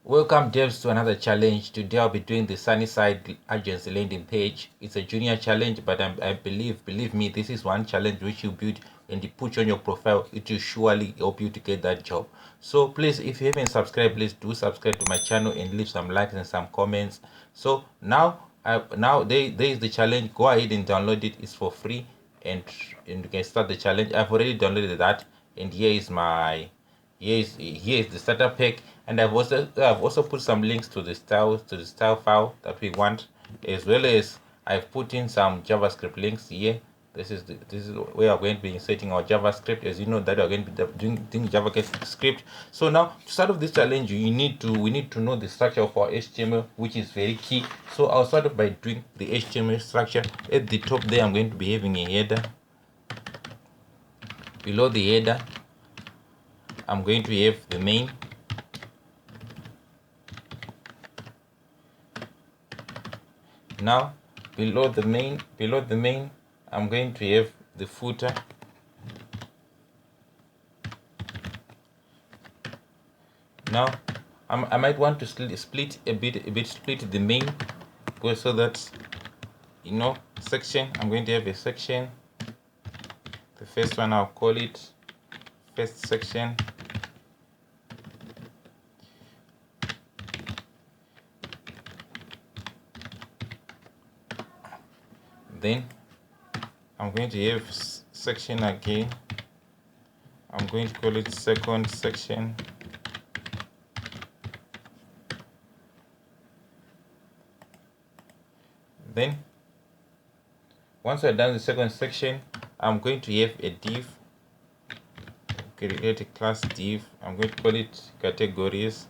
Welcome devs to another challenge. Today I'll be doing the Sunnyside agency landing page. It's a junior challenge, but I believe me, this is one challenge which you build and you put on your profile. It will surely help you to get that job. So please, if you haven't subscribed, please do subscribe to my channel and leave some likes and some comments. So now there is the challenge. Go ahead and download it. It's for free, and you can start the challenge. I've already downloaded that, and here is the starter pack, and I've also put some links to the style file that we want, as well as I've put in some JavaScript links here. This is where we're going to be inserting our JavaScript. As you know that we're going to be doing JavaScript. So now to start off this challenge, we need to know the structure of our HTML, which is very key. So I'll start off by doing the HTML structure. At the top there, I'm going to be having a header. Below the header, I'm going to have the main. Now below the main, I'm going to have the footer. Now I might want to split the main, so that section. I'm going to have a section. The first one, I'll call it first section. Then I'm going to have section again. I'm going to call it second section. Then once we're done the second section, I'm going to have a div. Create a class div. I'm going to call it categories.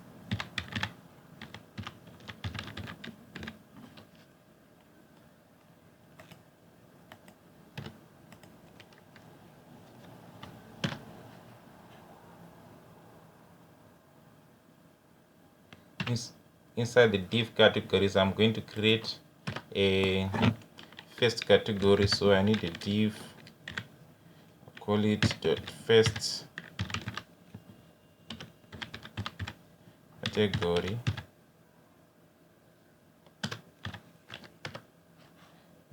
Inside the div categories, I'm going to create a first category. So I need a div. I'll call it .first category.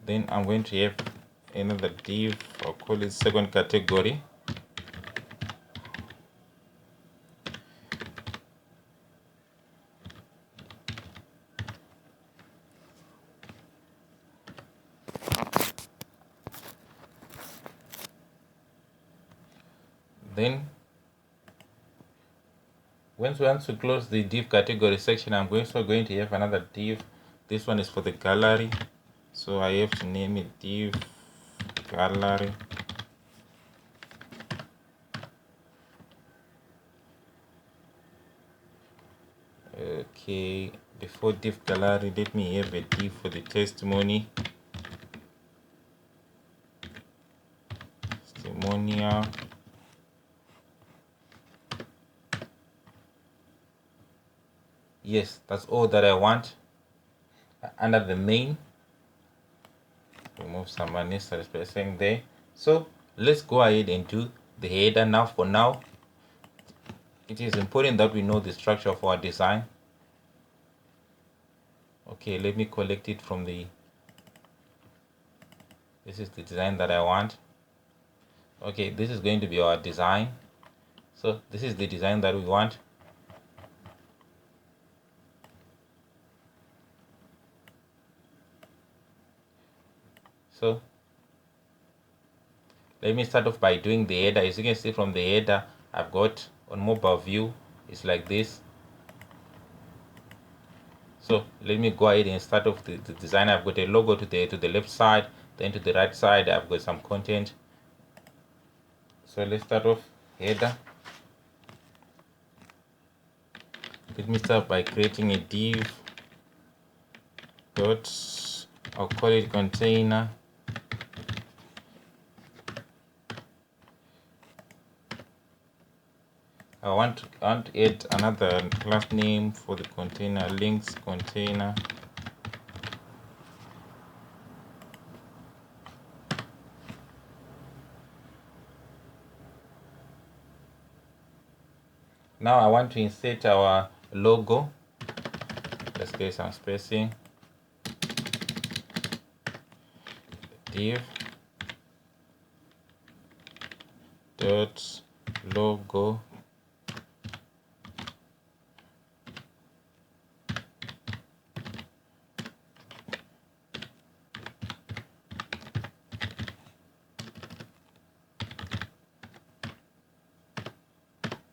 Then I'm going to have another div. I'll call it second category. Then once we close the div category section, I'm also going to have another div. This one is for the gallery, so I have to name it div gallery. Okay, before div gallery, let me have a div for the testimonial. Yes, that's all that I want. Under the main, remove some unnecessary spacing there. So let's go ahead and do the header now. For now, it is important that we know the structure of our design. Okay, let me collect it from the, this is the design that I want. Okay, this is going to be our design. So this is the design that we want. So let me start off by doing the header. As you can see from the header, I've got on mobile view, it's like this. So let me go ahead and start off the design. I've got a logo to the left side, then to the right side I've got some content. So let's start off header. Let me start by creating a div dot, I'll call it container. I want to add another class name for the container, links container. Now I want to insert our logo. let's get some spacing. Div dot logo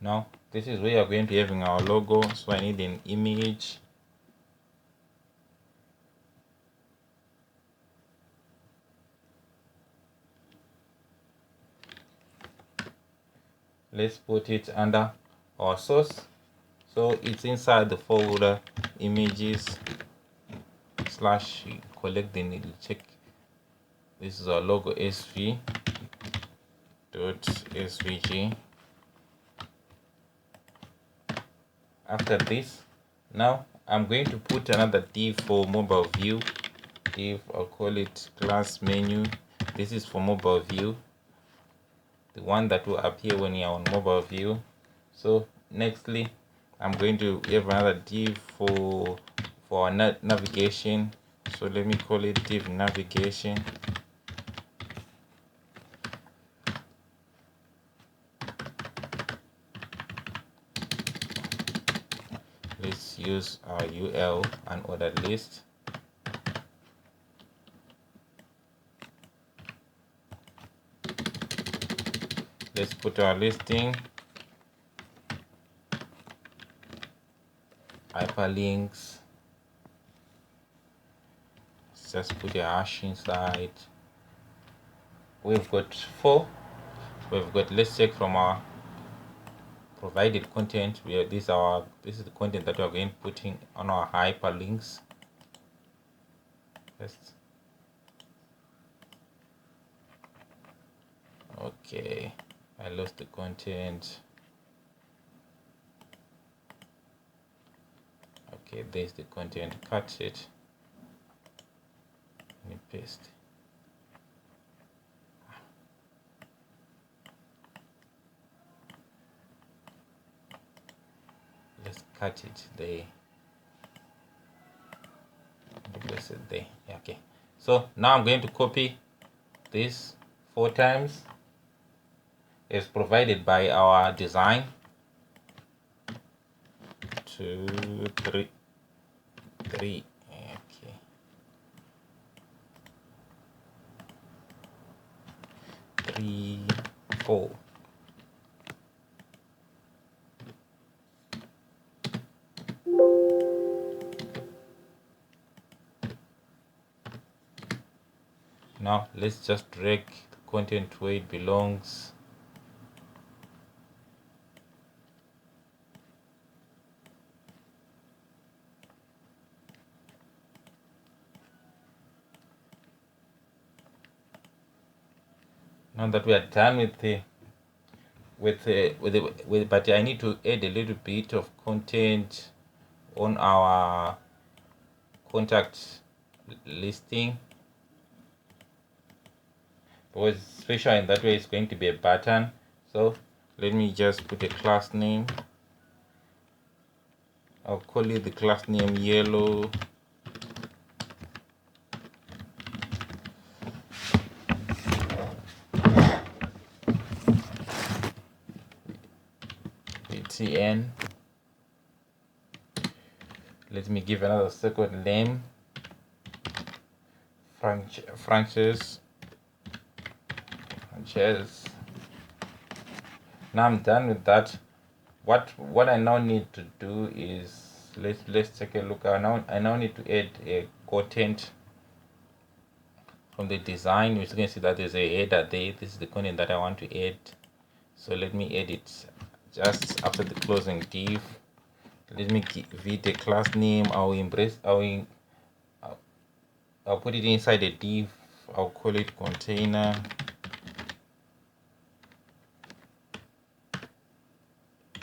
Now this is where we are going to having our logo, so I need an image. Let's put it under our source, so it's inside the folder images slash collect, then it'll check. This is our logo sv dot svg. After this, now I'm going to put another div for mobile view. Div, I'll call it class menu. This is for mobile view, the one that will appear when you're on mobile view. So nextly, I'm going to have another div for our navigation. So let me call it div navigation. Let's use our UL unordered list. Let's put our listing, hyperlinks. Let's just put a hash inside. We've got 4. We've got, let's check from our provided content. This is the content that we are going to putting on our hyperlinks. Okay, I lost the content. Okay, there's the content. Cut it and paste. Let's cut it there. Place it there. Yeah, okay. So now I'm going to copy this 4 times as provided by our design. 2, 3, 3. Okay. 3, 4. Now let's just drag the content where it belongs. Now that we are done but I need to add a little bit of content on our contact listing, because special in that way it's going to be a button. So let me just put a class name. I'll call it the class name yellow. BTN. Let me give another second name. Frances. Now I'm done with that. What I now need to do is let's take a look. I now need to add a content from the design. You can see that there's a header there. This is the content that I want to add. So let me add it just after the closing div. Let me give it a class name. I'll put it inside a div. I'll call it container.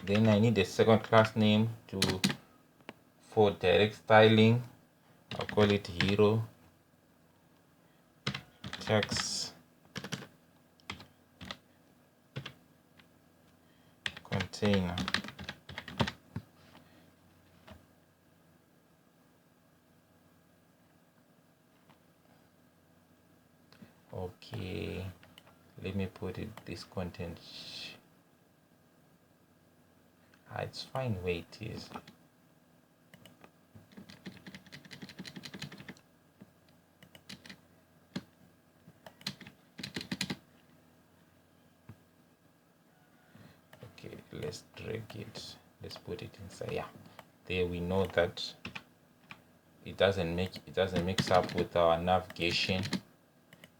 Then I need a second class name for direct styling. I'll call it hero text container. Okay, let me put it this content. It's fine where it is. Okay, let's drag it. Let's put it inside. Yeah, there we know that it doesn't mix up with our navigation.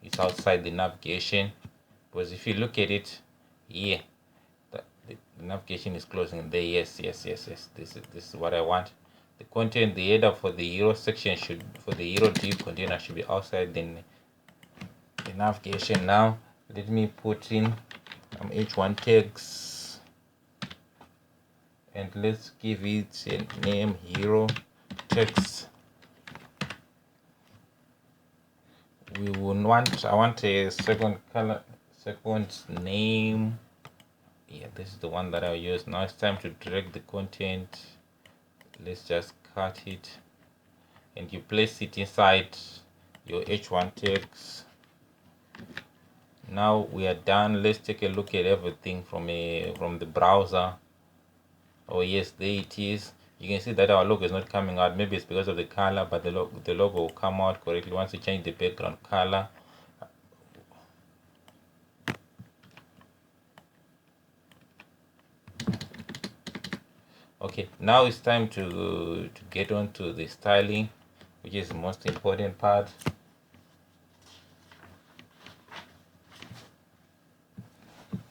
It's outside the navigation, because if you look at it here, the navigation is closing there. Yes. This is what I want. The content, the header for the hero section for the hero div container should be outside the navigation. Now let me put in h1 tags, and let's give it a name, hero text. I want a second color, second name. Yeah, this is the one that I'll use. Now it's time to drag the content. Let's just cut it, and you place it inside your h1 tags. Now we are done. Let's take a look at everything from the browser. Oh yes, there it is. You can see that our logo is not coming out. Maybe it's because of the color, but the logo will come out correctly once you change the background color. Okay, now it's time to get on to the styling, which is the most important part.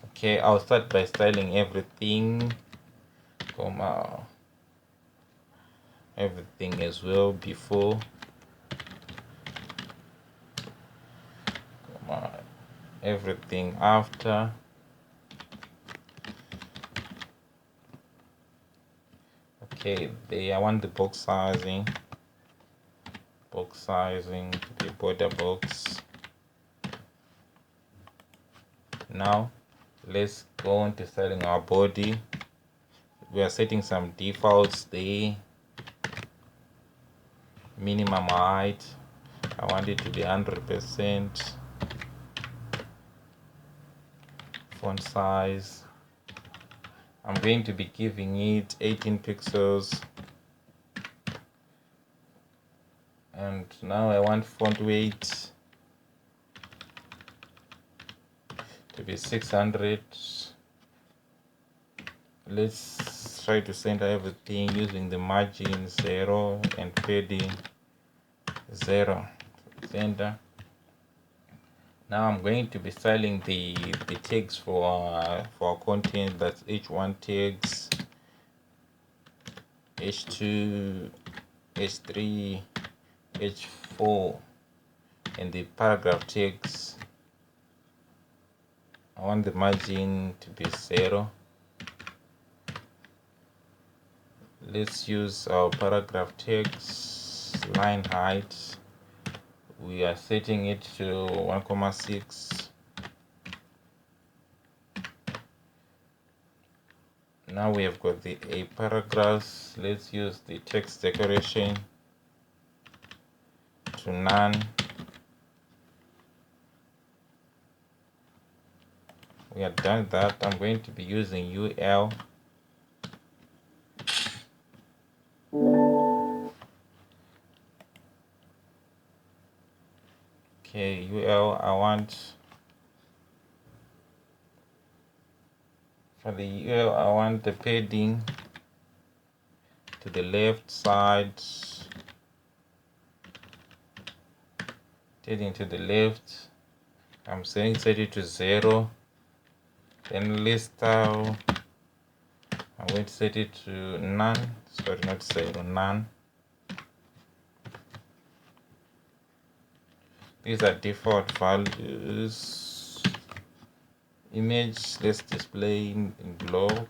Okay, I'll start by styling everything, everything as well before, everything after. Okay, I want the box sizing to be border box. Now let's go on to styling our body. We are setting some defaults there. Minimum height, I want it to be 100%. Font size, I'm going to be giving it 18 pixels. And now I want font weight to be 600. Let's try to center everything using the margin 0 and padding 0. Center. Now I'm going to be styling the tags for content. That's h1 tags, h2, h3, h4, and the paragraph tags. I want the margin to be 0. Let's use our paragraph tags. Line height, we are setting it to 1,6. Now we have got the paragraphs. Let's use the text decoration to none. We are done with that. I'm going to be using UL. Okay, UL, for the UL, I want the padding to the left side, padding to the left. I'm saying set it to 0. Then list style, I'm going to set it to none. Sorry, not 0, none. These are default values. Image, let's display in block.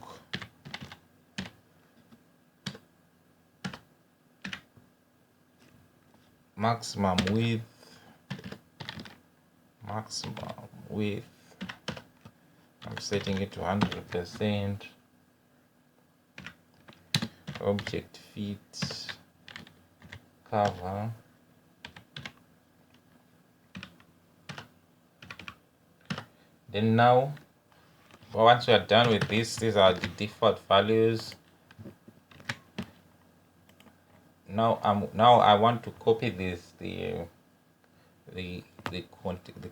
Maximum width. I'm setting it to 100%. Object fit, cover. Then now, once we are done with this, these are the default values. Now I want to copy the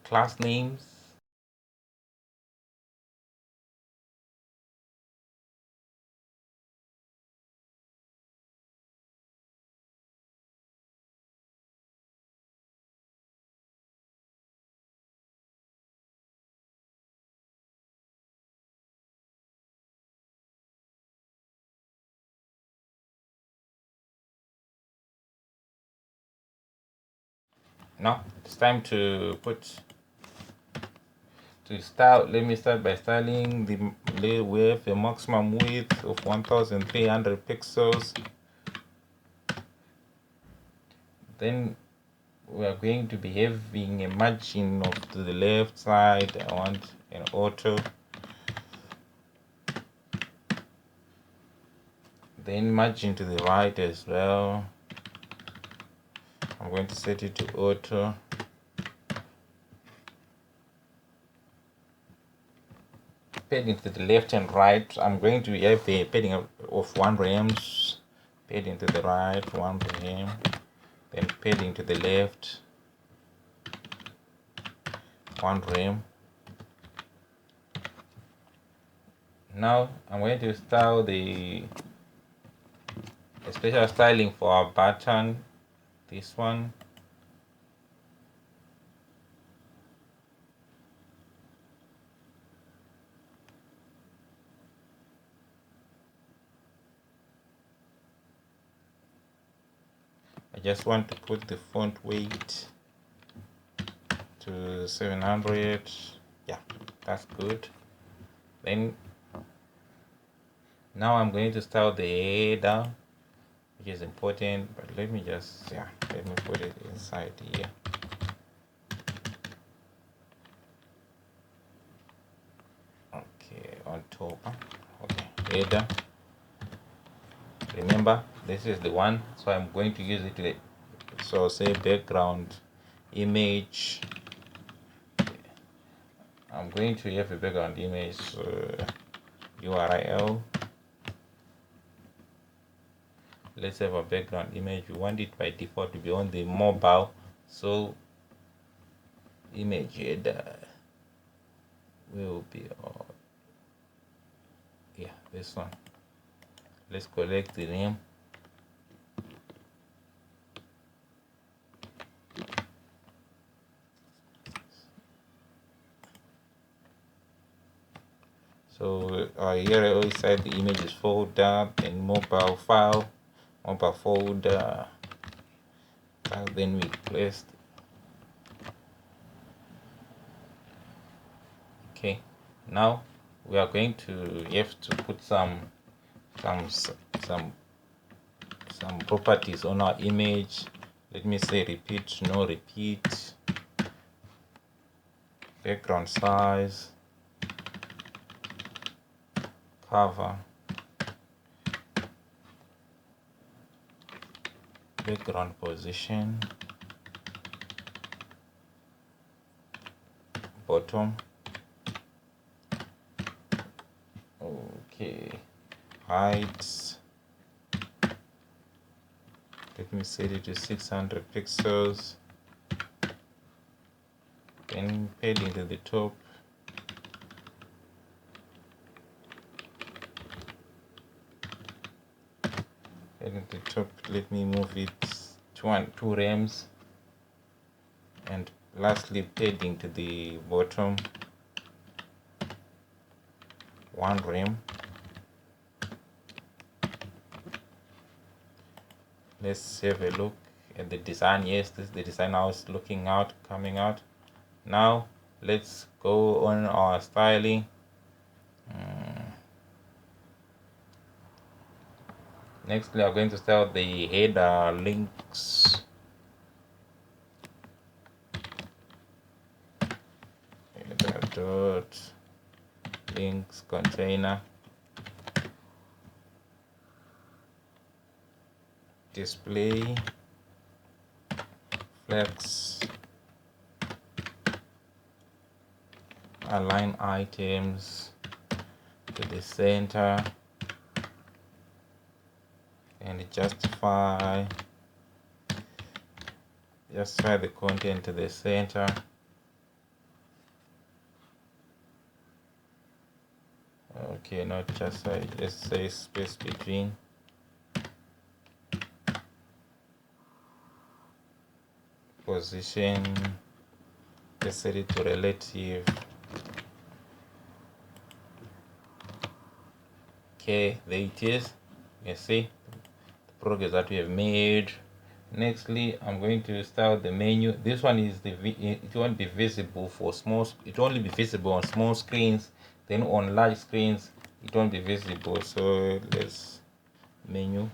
class names. Now it's time to style. Let me start by styling the with a maximum width of 1300 pixels. Then we are going to be having a margin of to the left side. I want an auto. Then margin to the right as well. I'm going to set it to auto. Padding to the left and right, I'm going to have a padding of 1 rems. Padding to the right, 1 rem. Then padding to the left, 1 rem. Now I'm going to style a special styling for our button. This one. I just want to put the font weight to 700. Yeah, that's good. Then now I'm going to style the header, which is important, but let me put it inside here. Okay, on top. Okay, header. Remember, this is the one, so I'm going to use it. So say background image. I'm going to have a background image URL. Let's have a background image. We want it by default to be on the mobile, so image header will be this one. Let's collect the name. So here inside the images folder, then mobile file, mobile folder, then we placed. Okay, now we are going to have to put some properties on our image. Let me say repeat, no repeat, background size, cover, background position, bottom. Okay, height. Let me set it to 600 pixels. Then padding to the top. Padding to the top. Let me move it 2 rems. And lastly, padding to the bottom, 1 rem. Let's have a look at the design. Yes, this is the design I was coming out. Now let's go on our styling. Next, we are going to style the header links. Header dot links container. Display flex align items to the center, and justify the content to the center. Okay, not just let's say space between. Position, let's set it to relative. Okay, there it is. You see the progress that we have made. Nextly, I'm going to start the menu. This one is it won't be visible for small. It will only be visible on small screens. Then on large screens, it won't be visible. So let's menu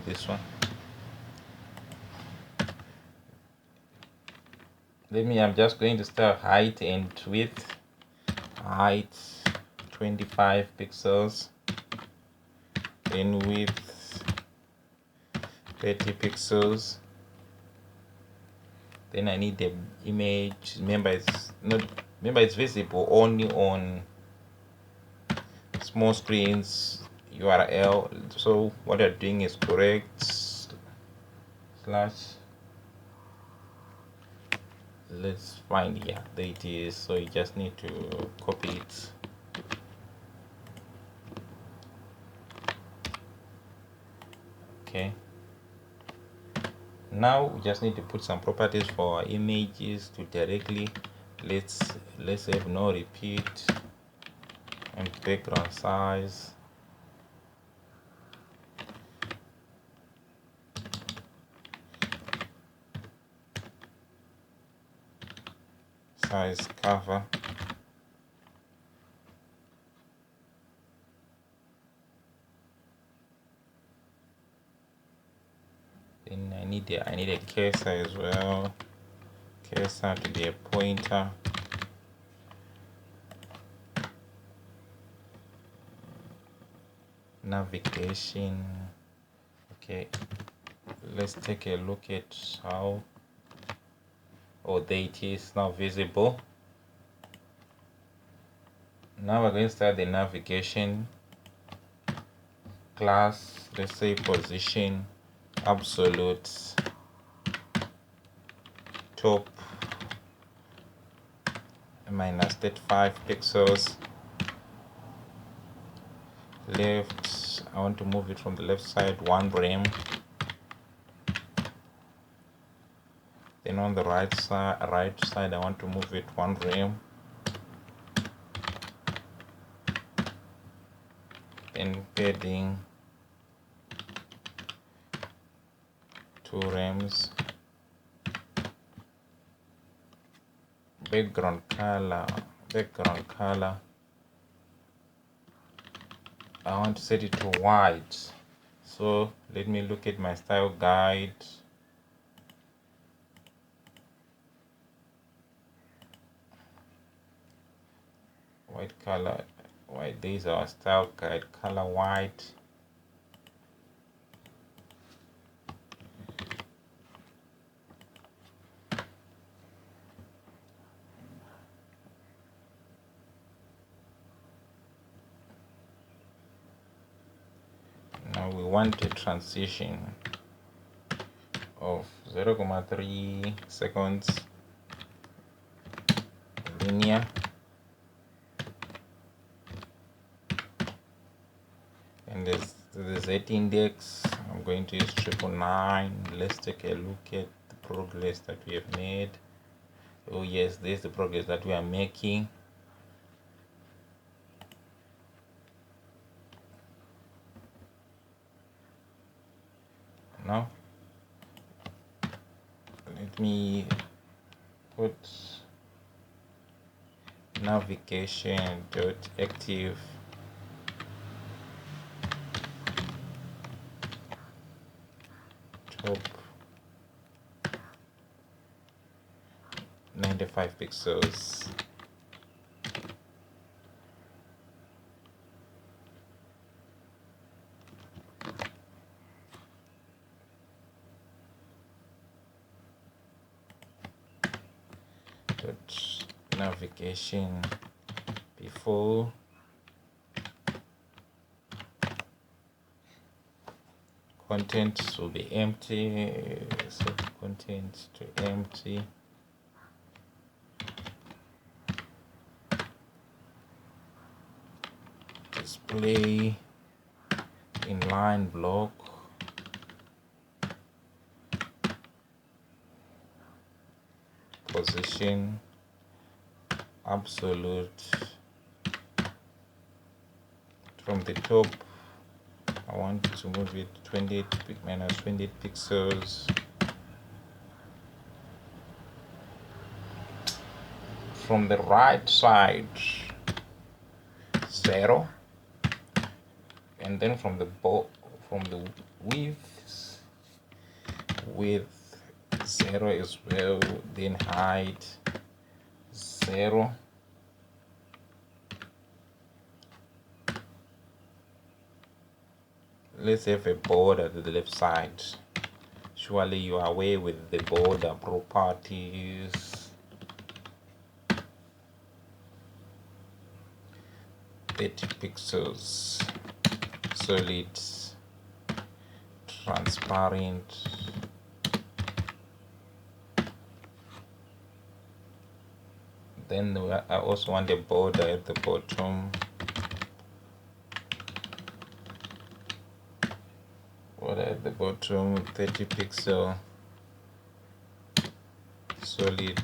this one. I'm just going to start height and width. Height 25 pixels. Then width 30 pixels. Then I need the image. Remember it's visible only on small screens. URL. So what you're doing is correct slash. Let's find, yeah, there it is. So you just need to copy it. Okay, now we just need to put some properties for our images to directly let's have no repeat and background size. Size cover. Then I need a cursor as well. Cursor to be a pointer. Navigation. Okay, let's take a look at how. Oh, there it is now visible. Now we're going to start the navigation class. Let's say position absolute top minus 35 pixels. Left, I want to move it from the left side 1 rem. Then on the right side I want to move it 1 rem. Then padding 2 rems. Background color, I want to set it to white. So let me look at my style guide. White color, white. These are our style guide color white. Now we want a transition of 0.3 seconds linear. And the Z index, I'm going to use 999. Let's take a look at the progress that we have made. Oh yes, this is the progress that we are making. Now let me put navigation dot active top 95 pixels. Navigation before content will be empty, set content to empty. Display inline block. Position absolute. From the top, I want to move it 28 minus 28 pixels. From the right side, 0, and then from the width 0 as well, then height 0. Let's have a border to the left side. Surely you are aware with the border properties. 30 pixels, solid, transparent. Then I also want a border at the bottom. Border at the bottom, 30 pixel, solid,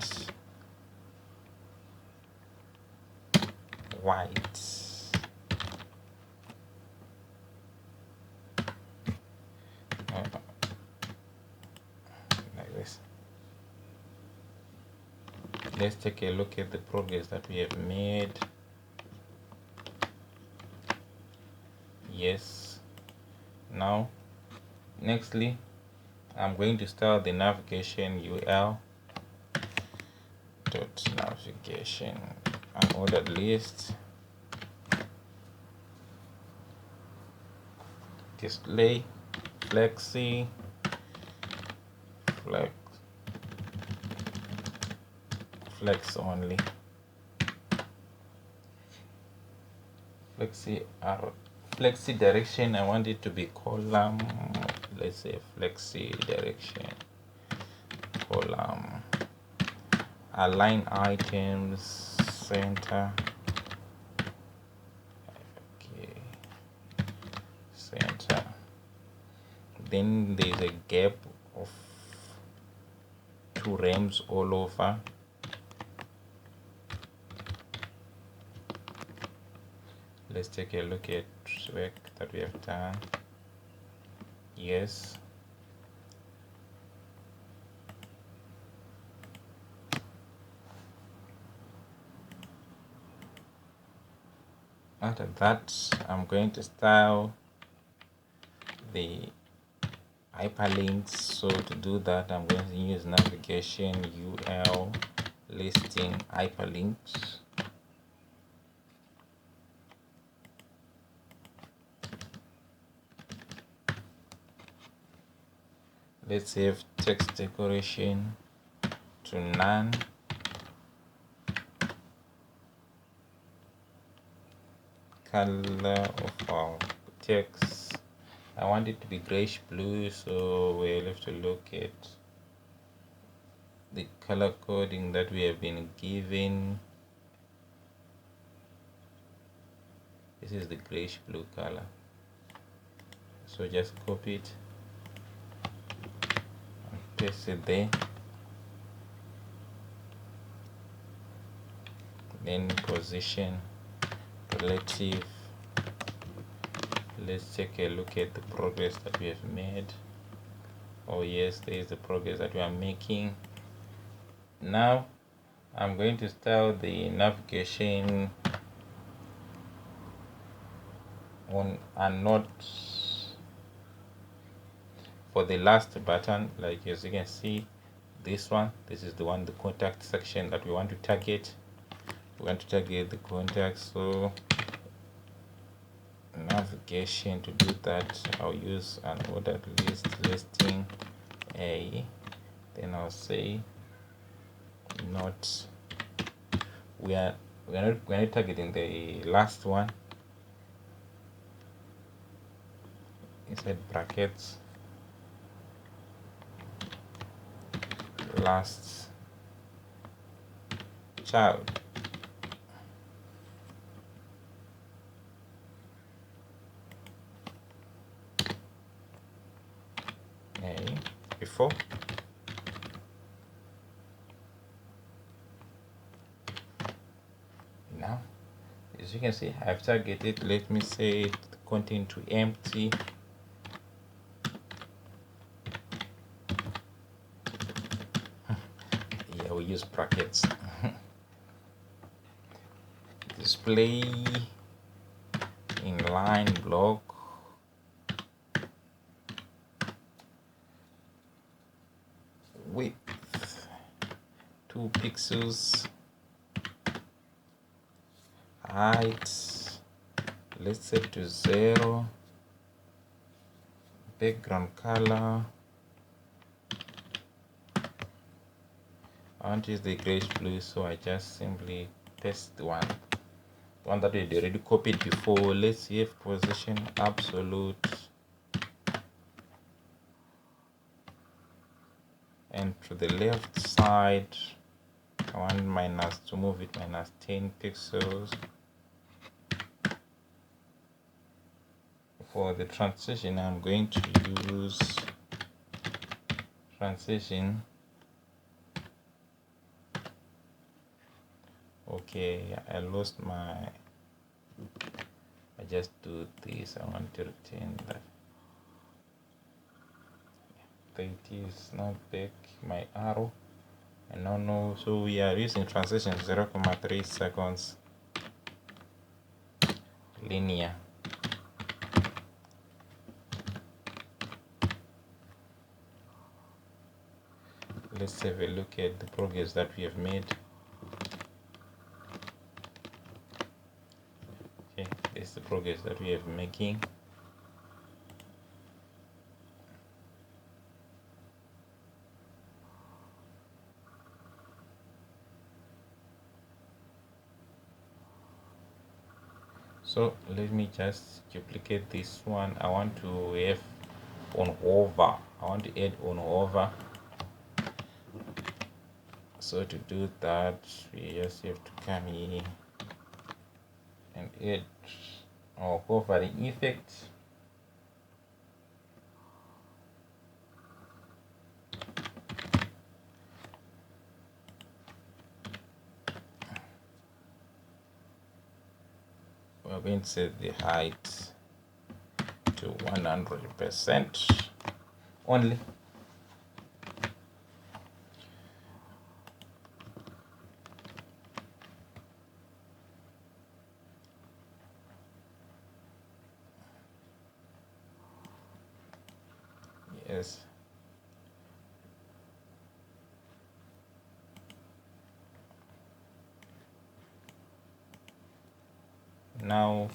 white. Like this. Let's take a look at the progress that we have made. Yes. Now, nextly, I'm going to start the navigation UL dot navigation unordered list. Display flexi flex only. Flexi direction, I want it to be column. Let's say flexi direction column. Align items center. Okay, center. Then there's a gap of 2 rems all over. Let's take a look at work that we have done. Yes. After that, I'm going to style the hyperlinks. So to do that, I'm going to use navigation UL listing hyperlinks. Let's save text decoration to none. Color of our text, I want it to be grayish blue, so we'll have to look at the color coding that we have been given. This is the grayish blue color, so just copy it and paste it there. Then position relative. Let's take a look at the progress that we have made. Oh yes, there is the progress that we are making. Now I'm going to start the navigation on and not for the last button. Like as you can see, this is the one, the contact section that we want to target. We want to target the contact, so navigation. To do that, I'll use an ordered list listing A, then I'll say not, we are we're not targeting the last one inside brackets, last child. Okay, before. Now, as you can see, I've targeted, let me say, content to empty. Yeah, we use brackets. Display inline block, width 2 pixels, height let's set to 0, background color, I want to use the grayish blue, so I just simply paste the one that we already copied before. Let's see if position absolute, and to the left side I want to move it minus 10 pixels. For the transition, I'm going to use transition. Okay, I lost my, I just do this, I want to retain that. It is not back my arrow. I don't know, so we are using transition 0.3 seconds linear. Let's have a look at the progress that we have made. Okay, this is the progress that we have making. So let me just duplicate this one. I want to have on hover. I want to add on hover. So to do that, we just have to come here and add our hovering effect. We're going to set the height to 100% only. Yes. Now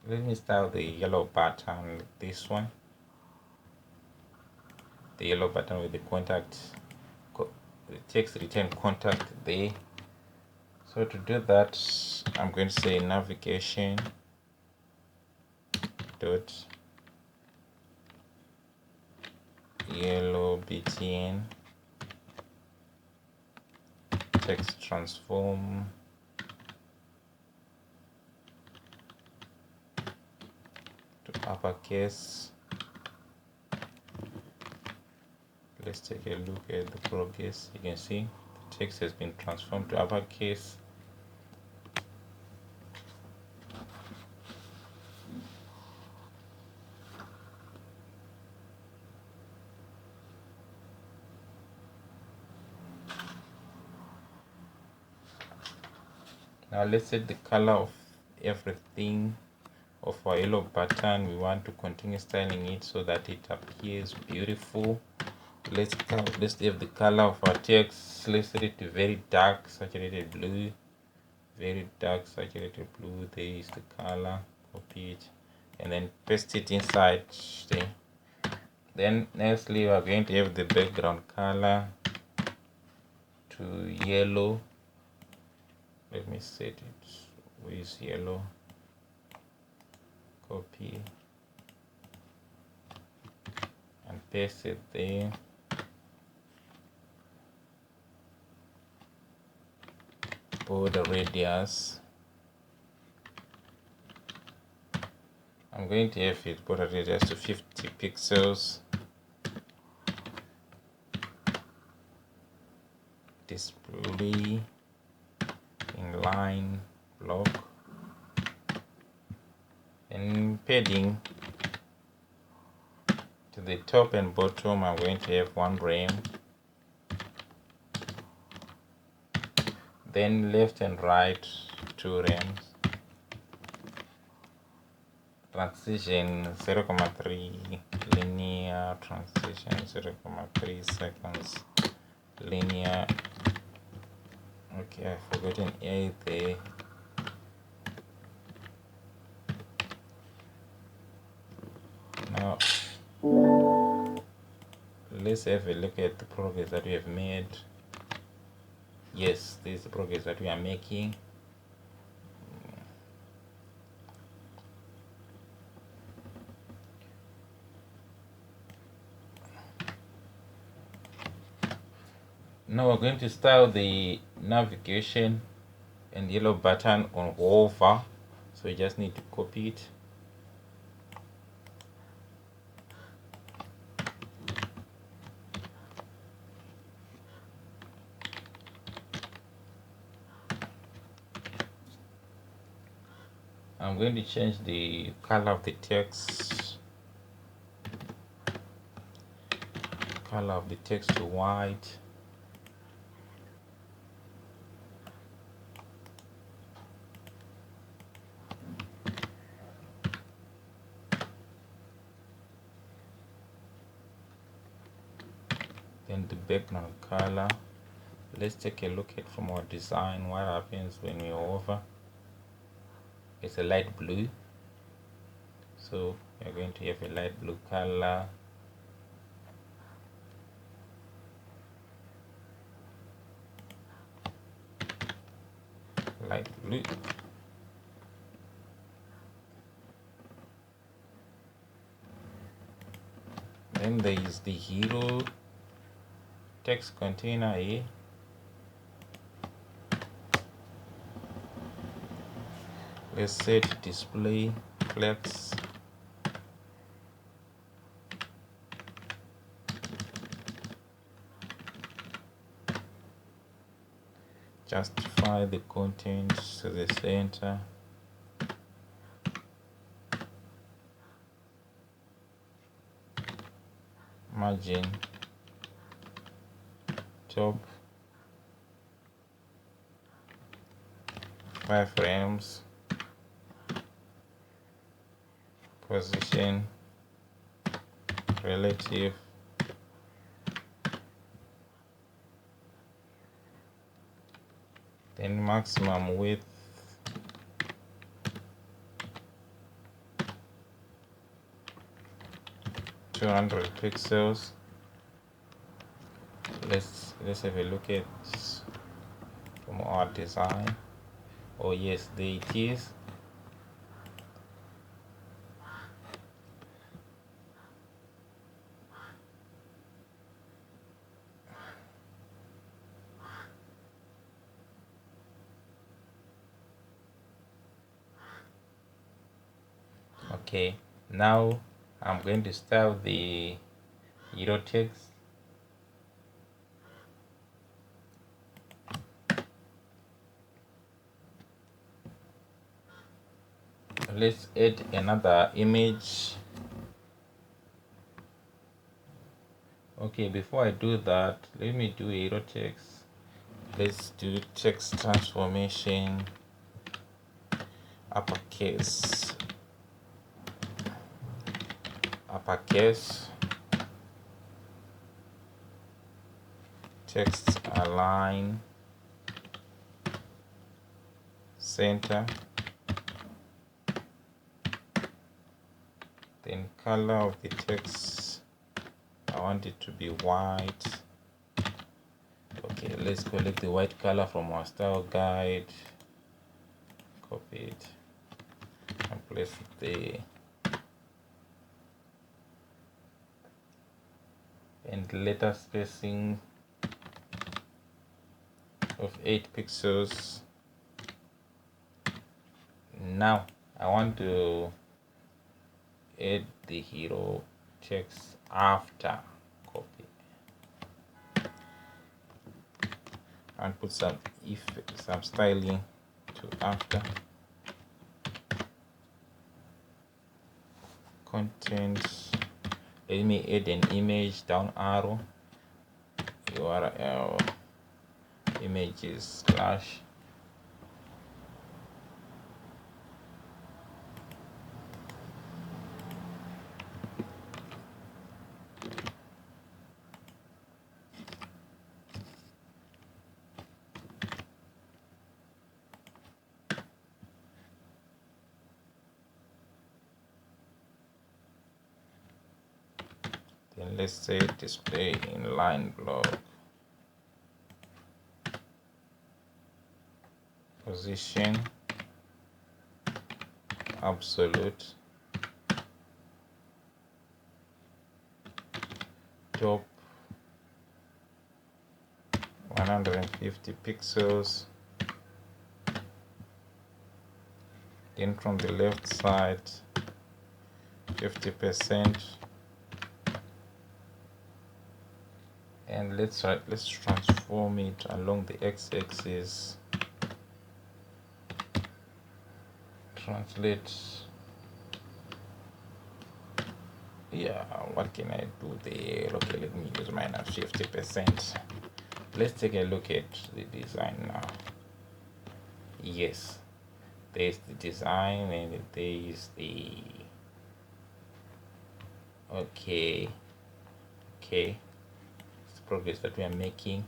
let me start the yellow button, this one, the yellow button with the contact, the text return contact there. So to do that, I'm going to say navigation dot yellow btn text transform to uppercase. Let's take a look at the progress. You can see the text has been transformed to uppercase. Now let's set the color of everything of our yellow button. We want to continue styling it so that it appears beautiful. Let's have the color of our text. Let's set it to very dark saturated blue. Very dark saturated blue. There is the color. Copy it and then paste it inside there. Then nextly we are going to have the background color. to yellow. Let me set it with yellow. Copy and paste it there. Border radius. I'm going to have it border radius to 50 pixels. Display inline block, and padding to the top and bottom. I'm going to have 1 rem. Then left and right 2 rems. Transition 0.3 linear, transition 0.3 seconds linear. Okay, I've forgotten A there. Now let's have a look at the progress that we have made. Yes, this is the progress that we are making. Now we're going to style the navigation and yellow button on hover, so you just need to copy it. I'm going to change the color of the text, to white. Then the background color. Let's take a look at from our design what happens when we hover. It's a light blue, so we're going to have a light blue color. Light blue. Then there is the hero text container here. Let's set display flex. Justify the content to the center. Margin top 5 frames. Position relative. Then maximum width 200 pixels. Let's have a look at from our design. Oh yes, there it is. Okay, now I'm going to style the hero text. Let's add another image. Okay, before I do that, let me do hero text. Let's do text transformation, uppercase, text align, center, then color of the text, I want it to be white, Okay, let's collect the white color from our style guide, copy it and place it there, and letter spacing of 8 pixels. Now I want to add the hero text after. Copy and put some styling to after. Content, let me add an image, down arrow, URL, images slash then let's say display inline block, position absolute, top 150 pixels, then from the left side 50%, and let's transform it along the x-axis. Translate. Yeah, what can I do there? Okay, let me use minus 50%. Let's take a look at the design now. Yes, there's the design and there's the okay, it's progress that we are making.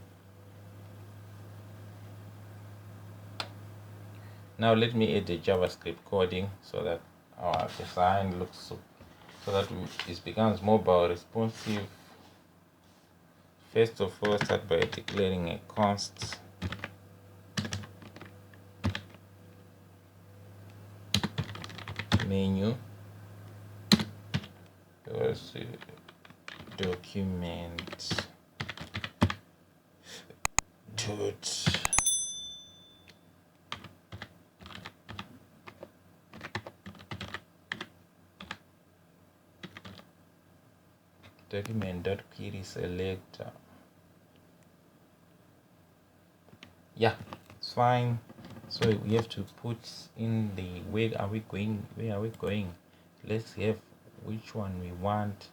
Now let me add the JavaScript coding so that our design looks so that it becomes mobile responsive. First of all, start by declaring a const menu equals document dot document.query selector. Yeah, it's fine. So we have to put in the where are we going. Let's have which one we want.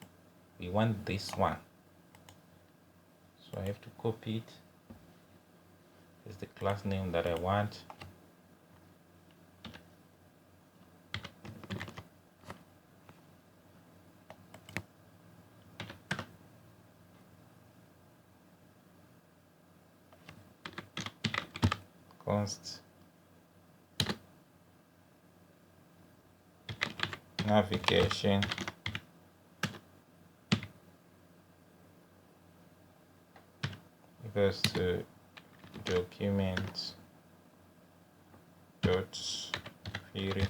We want this one, so I have to copy it. It's the class name that I want. Const navigation equals to document dot query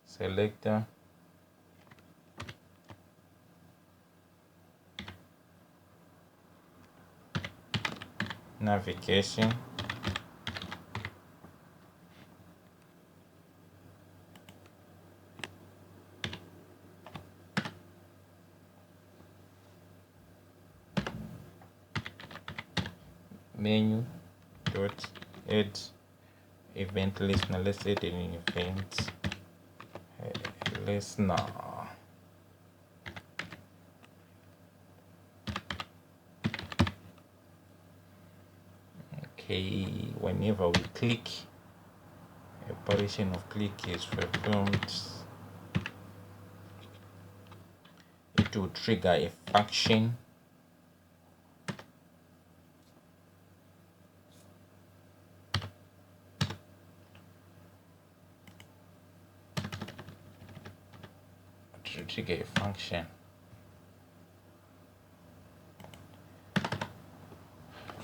selector navigation menu dot add event listener. Let's add an event listener. Okay, whenever we click, operation of click is performed, it will trigger a function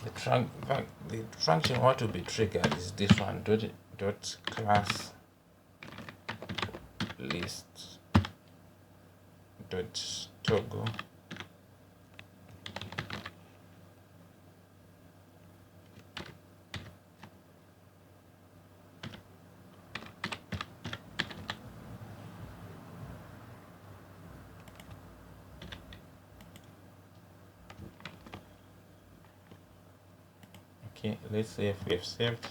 Let's the function what to be triggered is this one, dot class list dot toggle Okay, let's see if we've saved.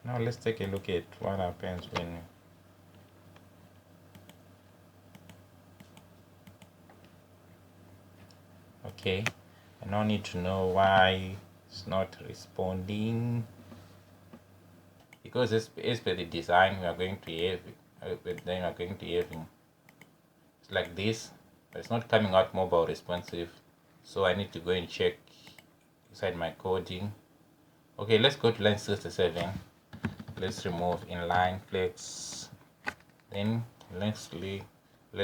Now let's take a look at what happens when okay, I now need to know why it's not responding, because as per the design we are going to have it's like this, but it's not coming out mobile responsive, so I need to go and check inside my coding. Okay, let's go to line 67. Let's remove inline flex. Then let's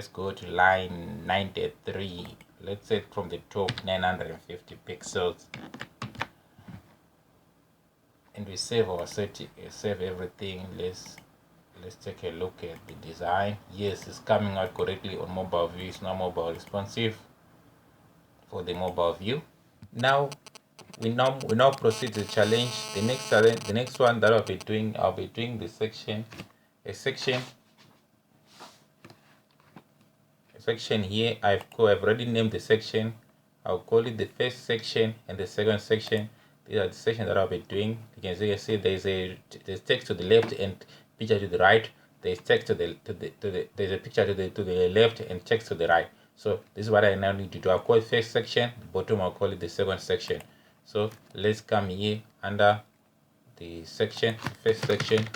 go to line 93. Let's set from the top 950 pixels. And we save our setting, save everything. Let's take a look at the design. Yes, it's coming out correctly on mobile view. It's not mobile responsive for the mobile view. Now we now proceed to challenge. The next one that I'll be doing the section here. I've already named the section. I'll call it the first section and the second section. These are the sections that I'll be doing. You can see there's text to the left and picture to the right. There's text there's a picture to the left and text to the right. So this is what I now need to do. I'll call it first section. Bottom I'll call it the second section. So let's come here under the section, first section.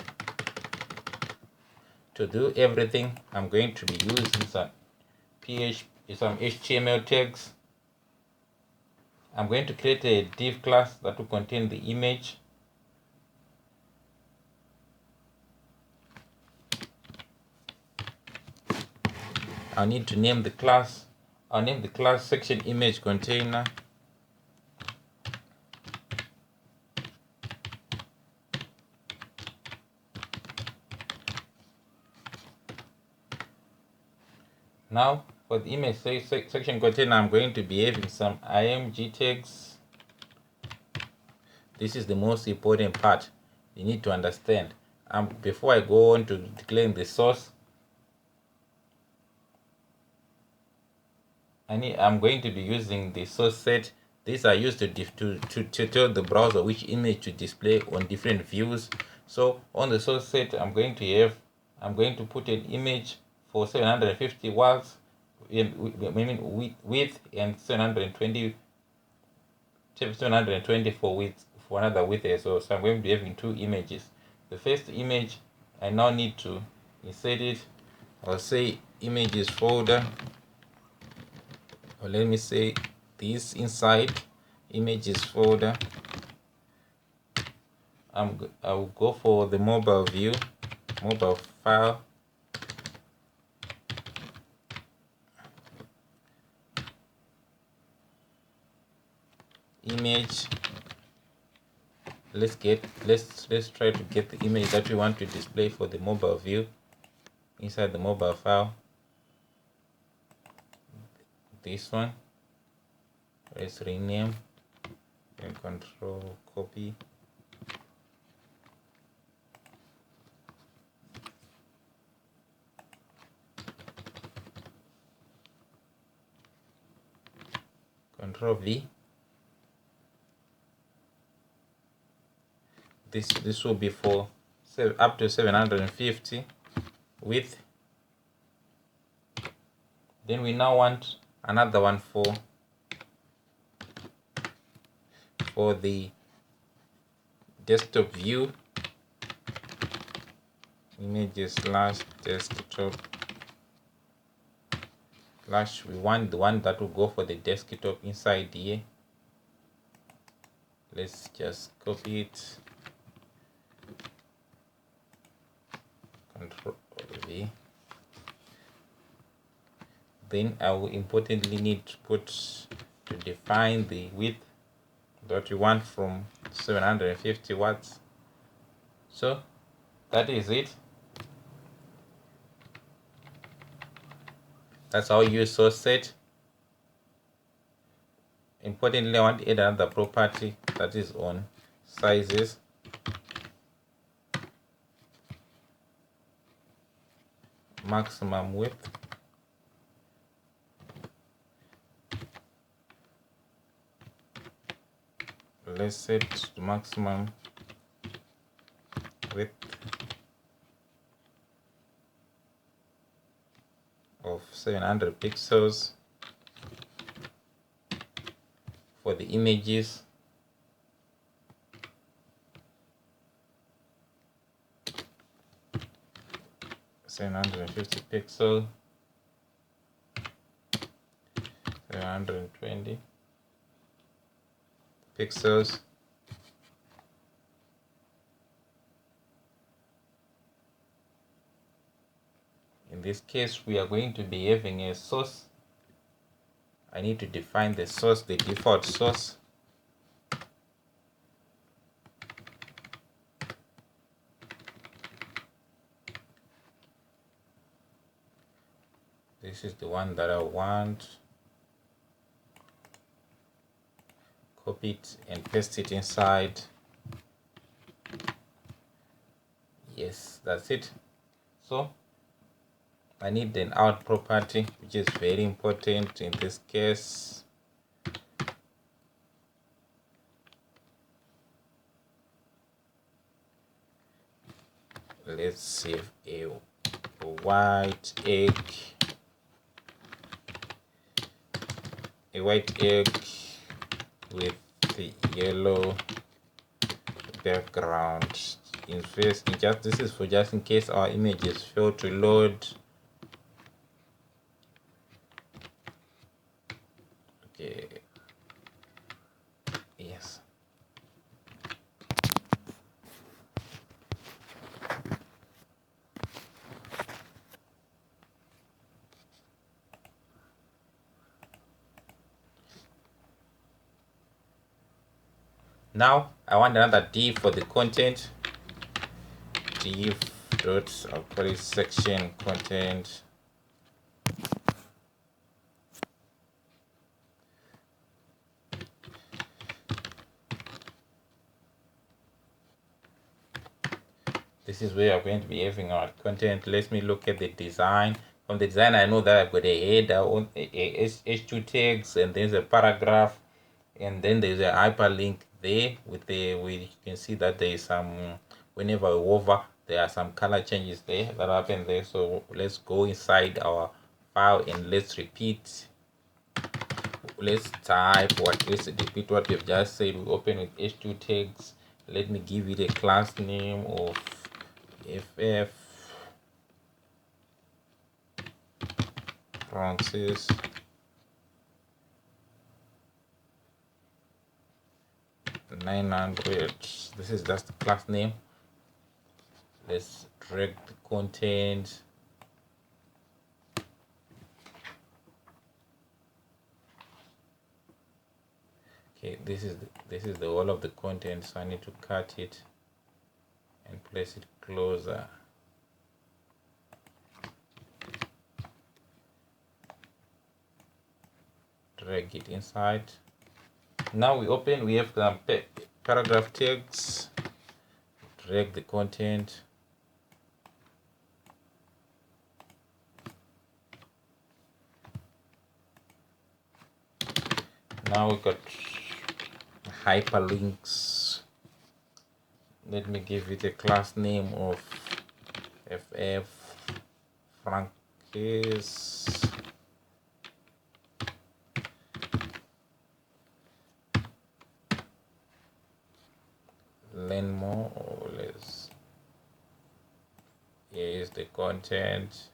To do everything, I'm going to be using some HTML tags. I'm going to create a div class that will contain the image. I need to name the class. I'll name the class section image container. Now for the image section container, I'm going to be having some img tags. This is the most important part you need to understand. Before I go on to declaring the source, I'm going to be using the source set. These are used to tell the browser which image to display on different views. So on the source set, I'm going to put an image for 750 watts, width, and 720 for width, for another width as well. So I'm going to be having two images. The first image, I now need to insert it. I'll say images folder, or let me say this inside images folder. I will go for the mobile view, mobile file, image. Let's try to get the image that we want to display for the mobile view inside the mobile file. This one, let's rename and control copy. Control V. This will be for up to 750 width. Then we now want another one for the desktop view, images slash desktop slash, we want the one that will go for the desktop inside here. Let's just copy it, Control V. Then I will importantly need to define the width, that you want from 750 watts. So that is it. That's how you use source set. Importantly, I want to add another property that is on sizes. Maximum width. Let's set the maximum width of 700 pixels for the images. Seven 750 pixel, 720 pixels. In this case, we are going to be having a source. I need to define the source, the default source. This is the one that I want. Copy it and paste it inside. Yes, that's it. So I need an out property, which is very important in this case. Let's save a white egg. A white egg with the yellow background. This is for just in case our images fail to load. Okay. Yes. Now I want another div for the content. Div dot, I'll call it section content. This is where I'm going to be having our content. Let me look at the design. From the design, I know that I've got a header, H2 tags, and there's a paragraph, and then there's a hyperlink there with you can see that there is some, whenever we hover, there are some color changes there that happen there. So let's go inside our file and let's repeat. Let's type let's repeat what we've just said. We open with H2 tags. Let me give it a class name of FF Francis 900. This is just the class name. Let's drag the content. Okay, this is the whole of the content, so I need to cut it and place it closer. Drag it inside. Now we have the paragraph tags. Drag the content. Now we got hyperlinks. Let me give it a class name of FF Frankis. Learn more, or less. Here is the content.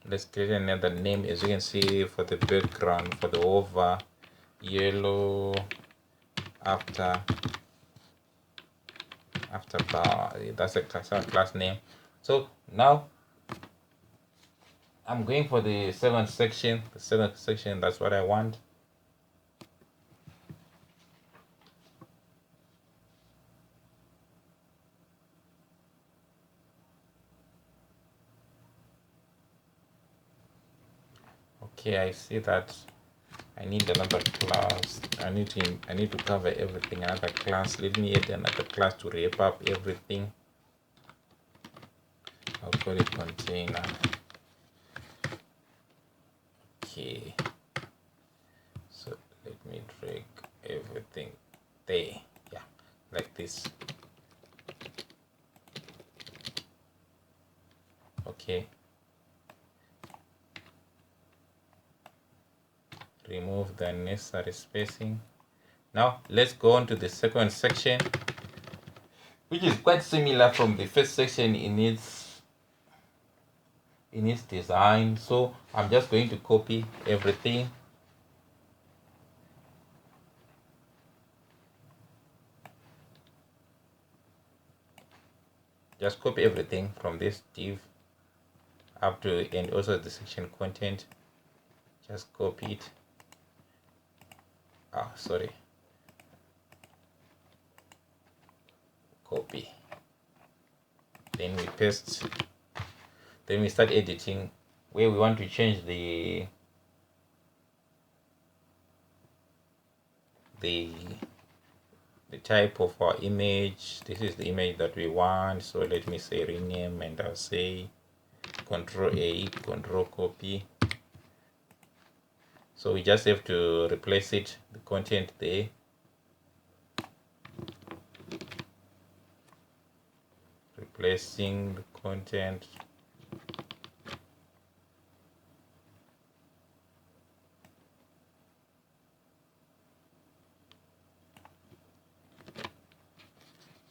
Let's create another name. As you can see, for the background, for the over, yellow after bar. That's a class name. So now I'm going for the second section. The second section, that's what I want. Okay, I see that I need another class. I need to cover everything. Another class. Let me add another class to wrap up everything. I'll call it container. Okay. So let me drag everything there. Yeah, like this. Okay. Remove the unnecessary spacing. Now let's go on to the second section, which is quite similar from the first section in its design. So I'm just going to copy everything. Just copy everything from this div up to, and also the section content. Just copy it. Sorry. Copy. Then we paste. Then we start editing where we want to change the type of our image. This is the image that we want. So let me say rename, and I'll say Control A, Control Copy. So we just have to replace it, the content there. Replacing the content.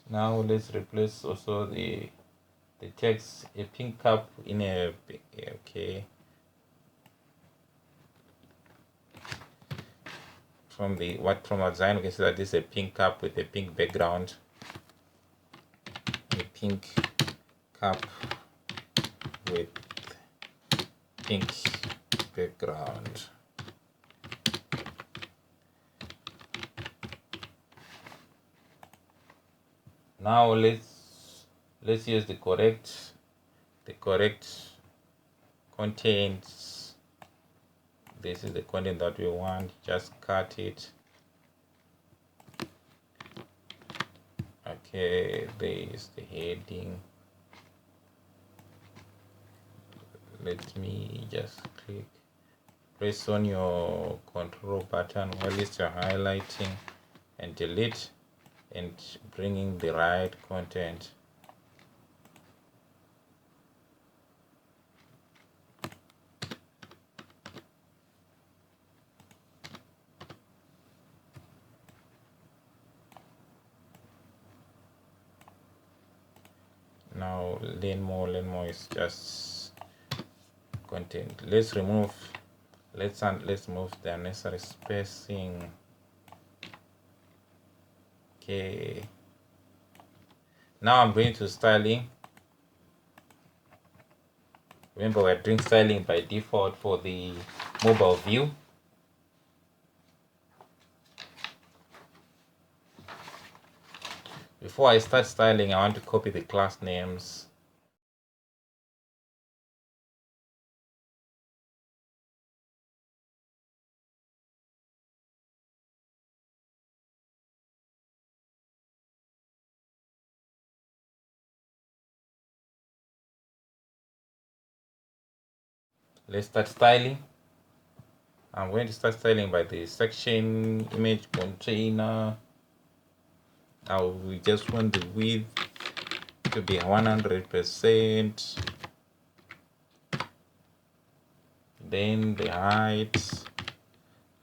Now let's replace also the text, a pink cup in a, okay. From our design, we can see that this is a pink cup with a pink background. A pink cup with pink background. Now let's use the correct contents. This is the content that we want. Just cut it. Okay, there is the heading. Let me just press on your control button while you're highlighting, and delete, and bringing the right content. Now learn more is just content. Let's remove the unnecessary spacing. Okay, now I'm going to styling. Remember, we're doing styling by default for the mobile view. Before I start styling, I want to copy the class names. Let's start styling. I'm going to start styling by the section image container. Now we just want the width to be 100%. Then the height,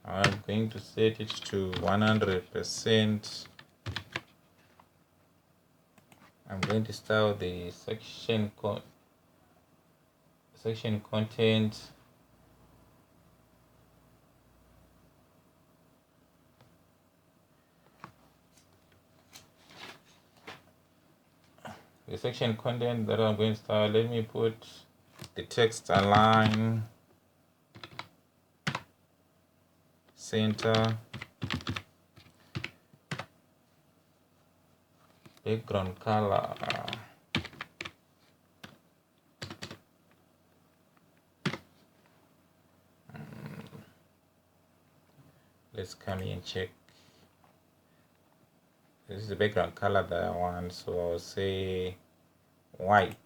I'm going to set it to 100%. I'm going to style the section content. The section content that I'm going to style, let me put the text align, center, background color, let's come here and check. This is the background color that I want, so I'll say white.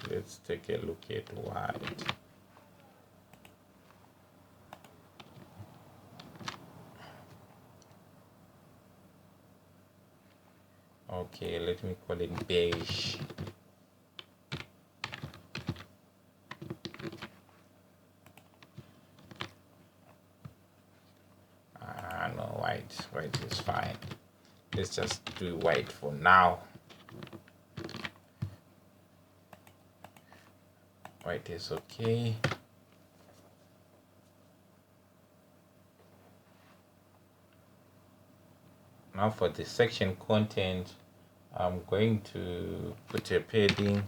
Let's take a look at white. Okay, let me call it beige. No, white is fine. Let's just do white for now. White is okay. Now for the section content, I'm going to put a padding.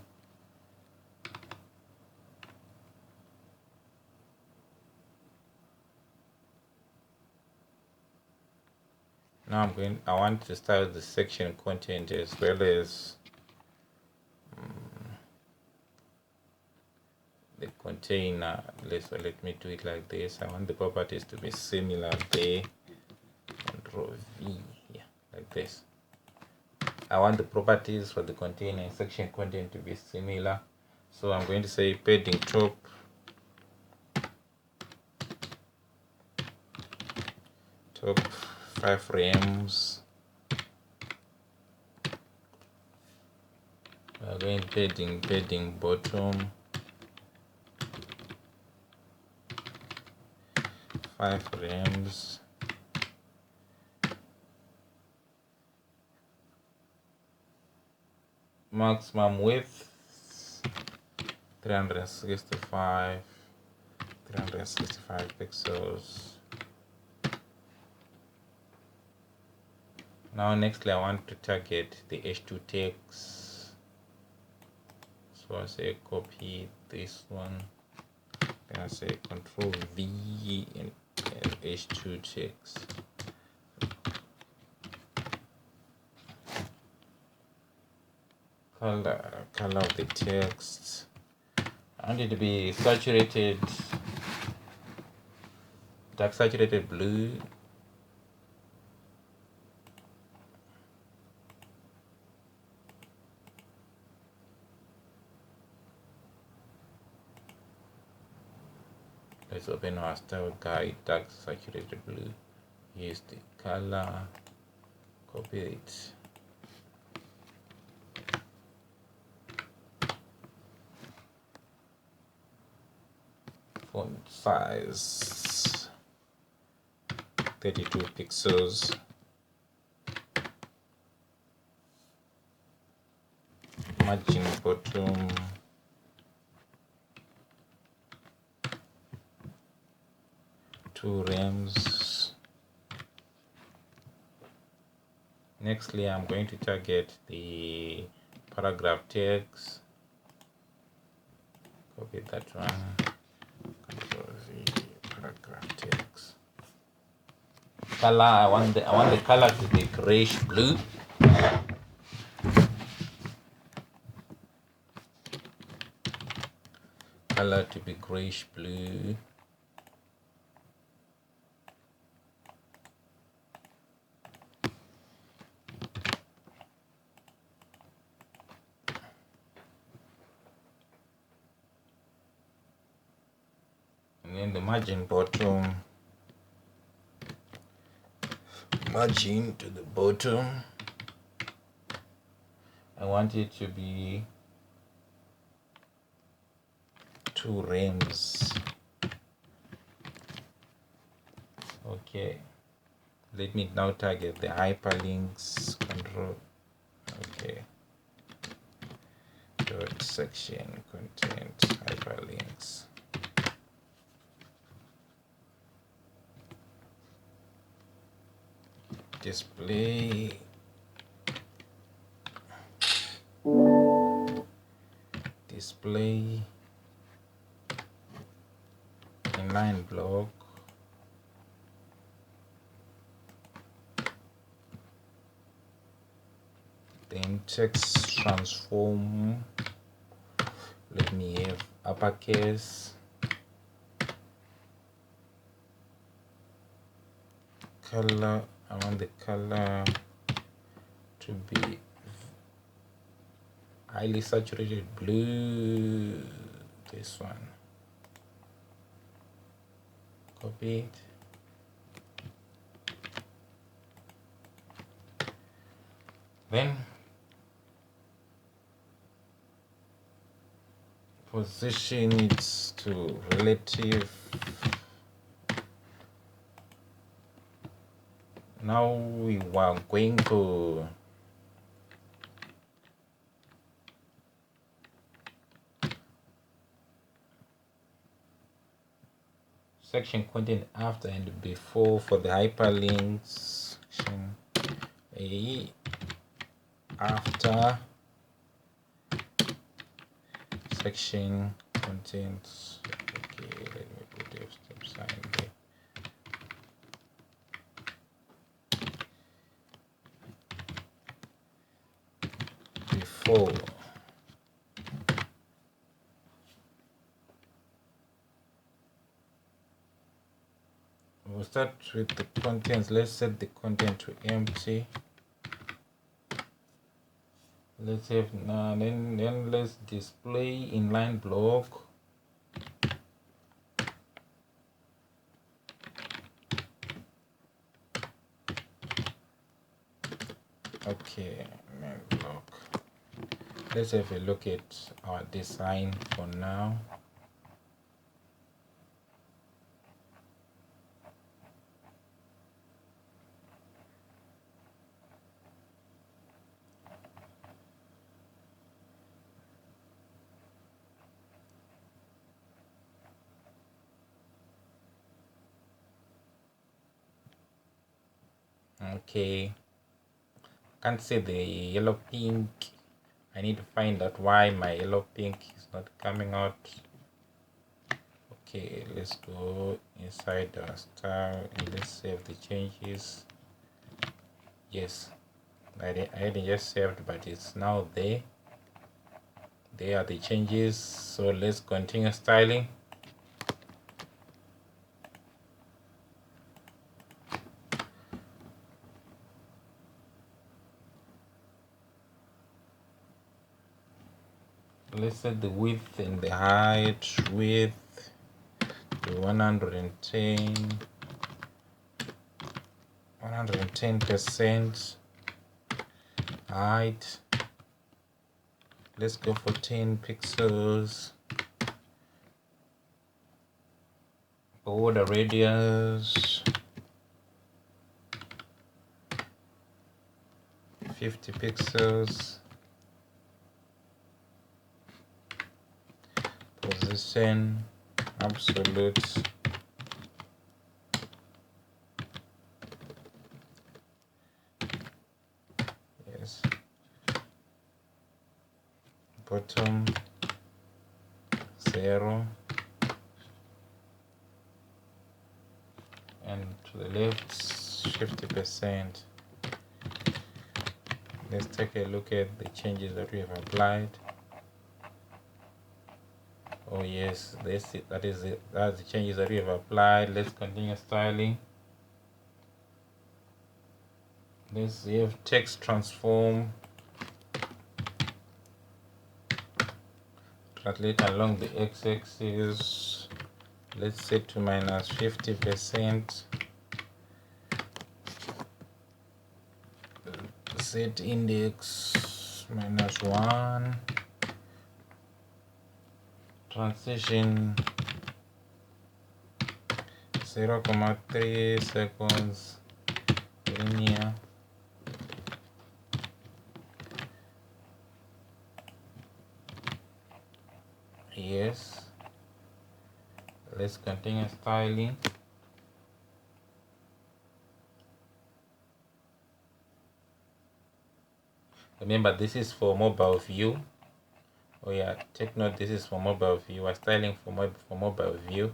Now I want to style the section content as well as the container. Let me do it like this. I want the properties to be similar there. Control V, yeah, like this. I want the properties for the container and section content to be similar. So I'm going to say padding top, top 5 rems. We're going padding bottom 5 rems. Maximum width 365 pixels. Now nextly I want to target the H2 text, so I say copy this one, then I say Control V and H2 text. Color of the text, I want it to be saturated, dark saturated blue. Let's open our style guide, dark saturated blue. Here's the color, copy it. Font size 32 pixels. Margin bottom 2 rems. Nextly, I'm going to target the paragraph text. Copy that one. Control V, paragraph text. Color, I want the color to be grayish blue. Color to be grayish blue. And then the margin bottom, margin to the bottom, I want it to be 2 rems. Okay, let me now target the hyperlinks. Control, okay, dot section content hyperlinks. display inline block, then text transform, let me have uppercase, color, I want the color to be highly saturated blue, this one, copy it, then position it to relative. Now we are going to section content after and before for the hyperlinks. Section A after section content. Okay, let me put the step sign there. Before we'll start with the contents. Let's set the content to empty. Let's have then let's display inline block. Okay, inline block. Let's have a look at our design for now. Okay, can't see the yellow pink. I need to find out why my yellow pink is not coming out. Okay, let's go inside the style and let's save the changes. Yes, I hadn't just saved, but it's now there. There are the changes. So let's continue styling. Let's set the width and the height. Width to 110%. Height, let's go for 10 pixels. Border radius 50 pixels. Position absolute. Yes. Bottom 0 and to the left 50%. Let's take a look at the changes that we have applied. Oh yes, that's it. That's the changes that we have applied. Let's continue styling. Let's have text transform. Translate along the x-axis. Let's set to minus 50%. Set index -1. Transition 0.3 seconds. Linear. Yes. Let's continue styling. Remember, this is for mobile view. Oh yeah, take note, this is for mobile view. We're styling for mobile view.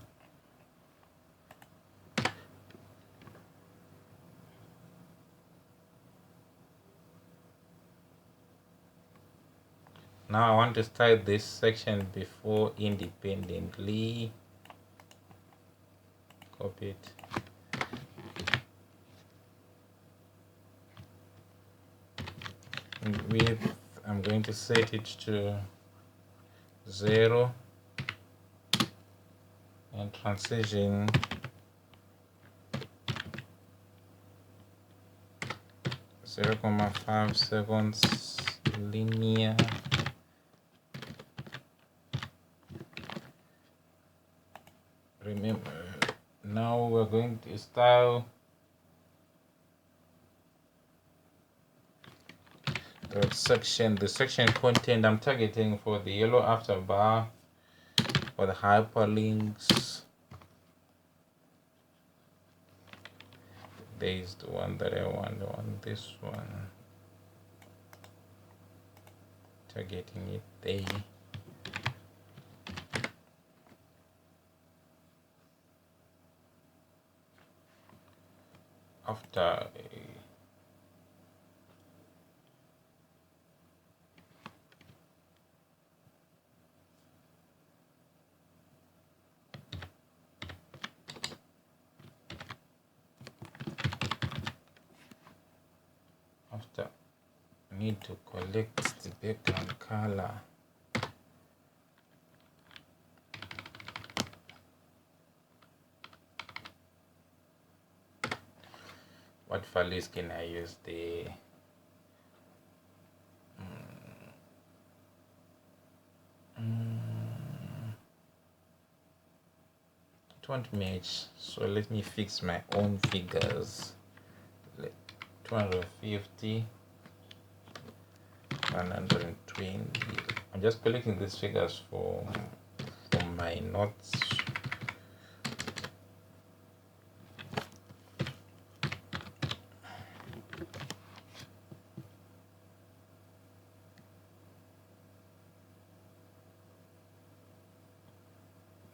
Now I want to style this section before independently. Copy it. Width, I'm going to set it to 0, and transition 0.5 seconds linear. Remember, now we're going to style the section content. I'm targeting for the yellow after bar, for the hyperlinks. There is the one that I want. I want this one. Targeting it there. After I need to collect the background color. What values can I use there? It won't match, so let me fix my own figures. 250, 120. I'm just collecting these figures from my notes.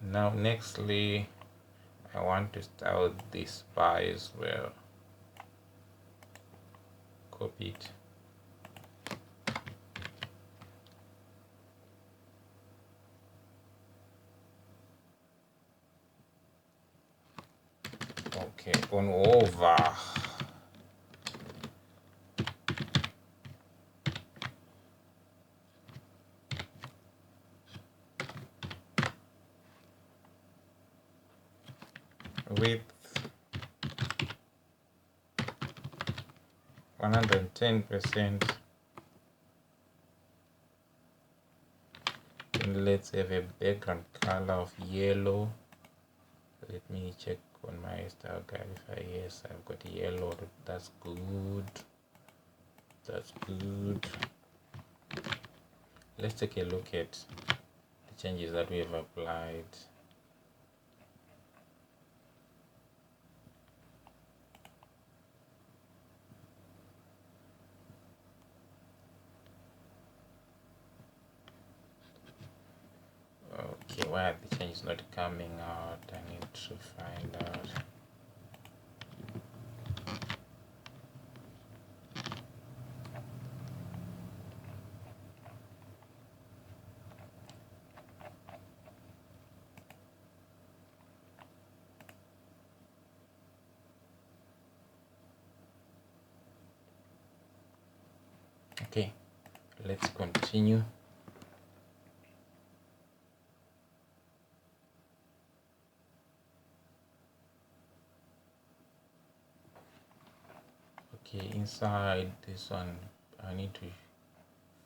Now nextly, I want to style this bar as well. Copy it. Okay, on over. Width 110%. And let's have a background color of yellow. Let me check on my style guide if yes, I've got yellow. That's good. That's good. Let's take a look at the changes that we have applied. Okay, why are the changes not coming out? I need to find out. Okay, let's continue. Okay, inside this one, I need to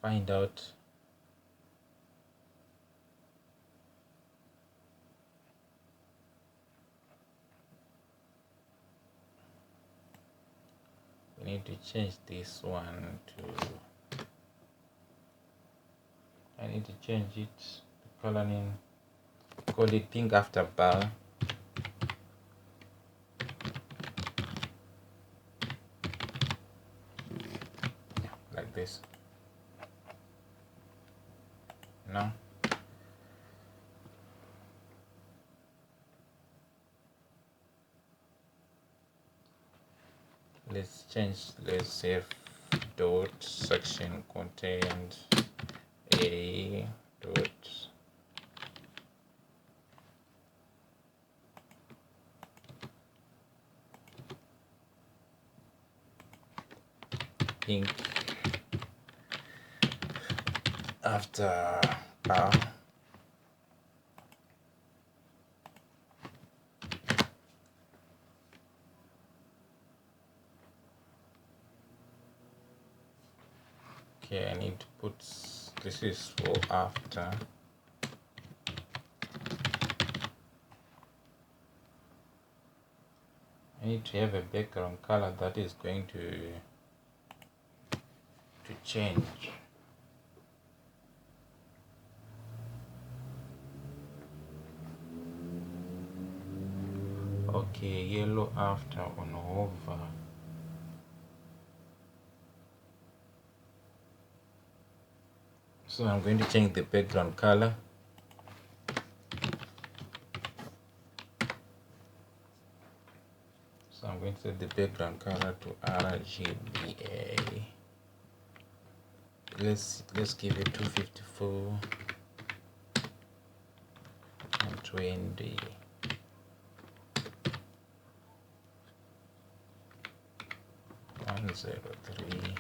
find out we need to change this one to, I need to change it, the color name, call it think after bar. Like this. Now let's save dot section contained a dot ink after bar. Okay, I need to put, this is for after. I need to have a background color that is going to change. Okay, yellow after on hover. So I'm going to change the background color. So I'm going to set the background color to RGBA. Let's give it 254 and 20. Zero 3,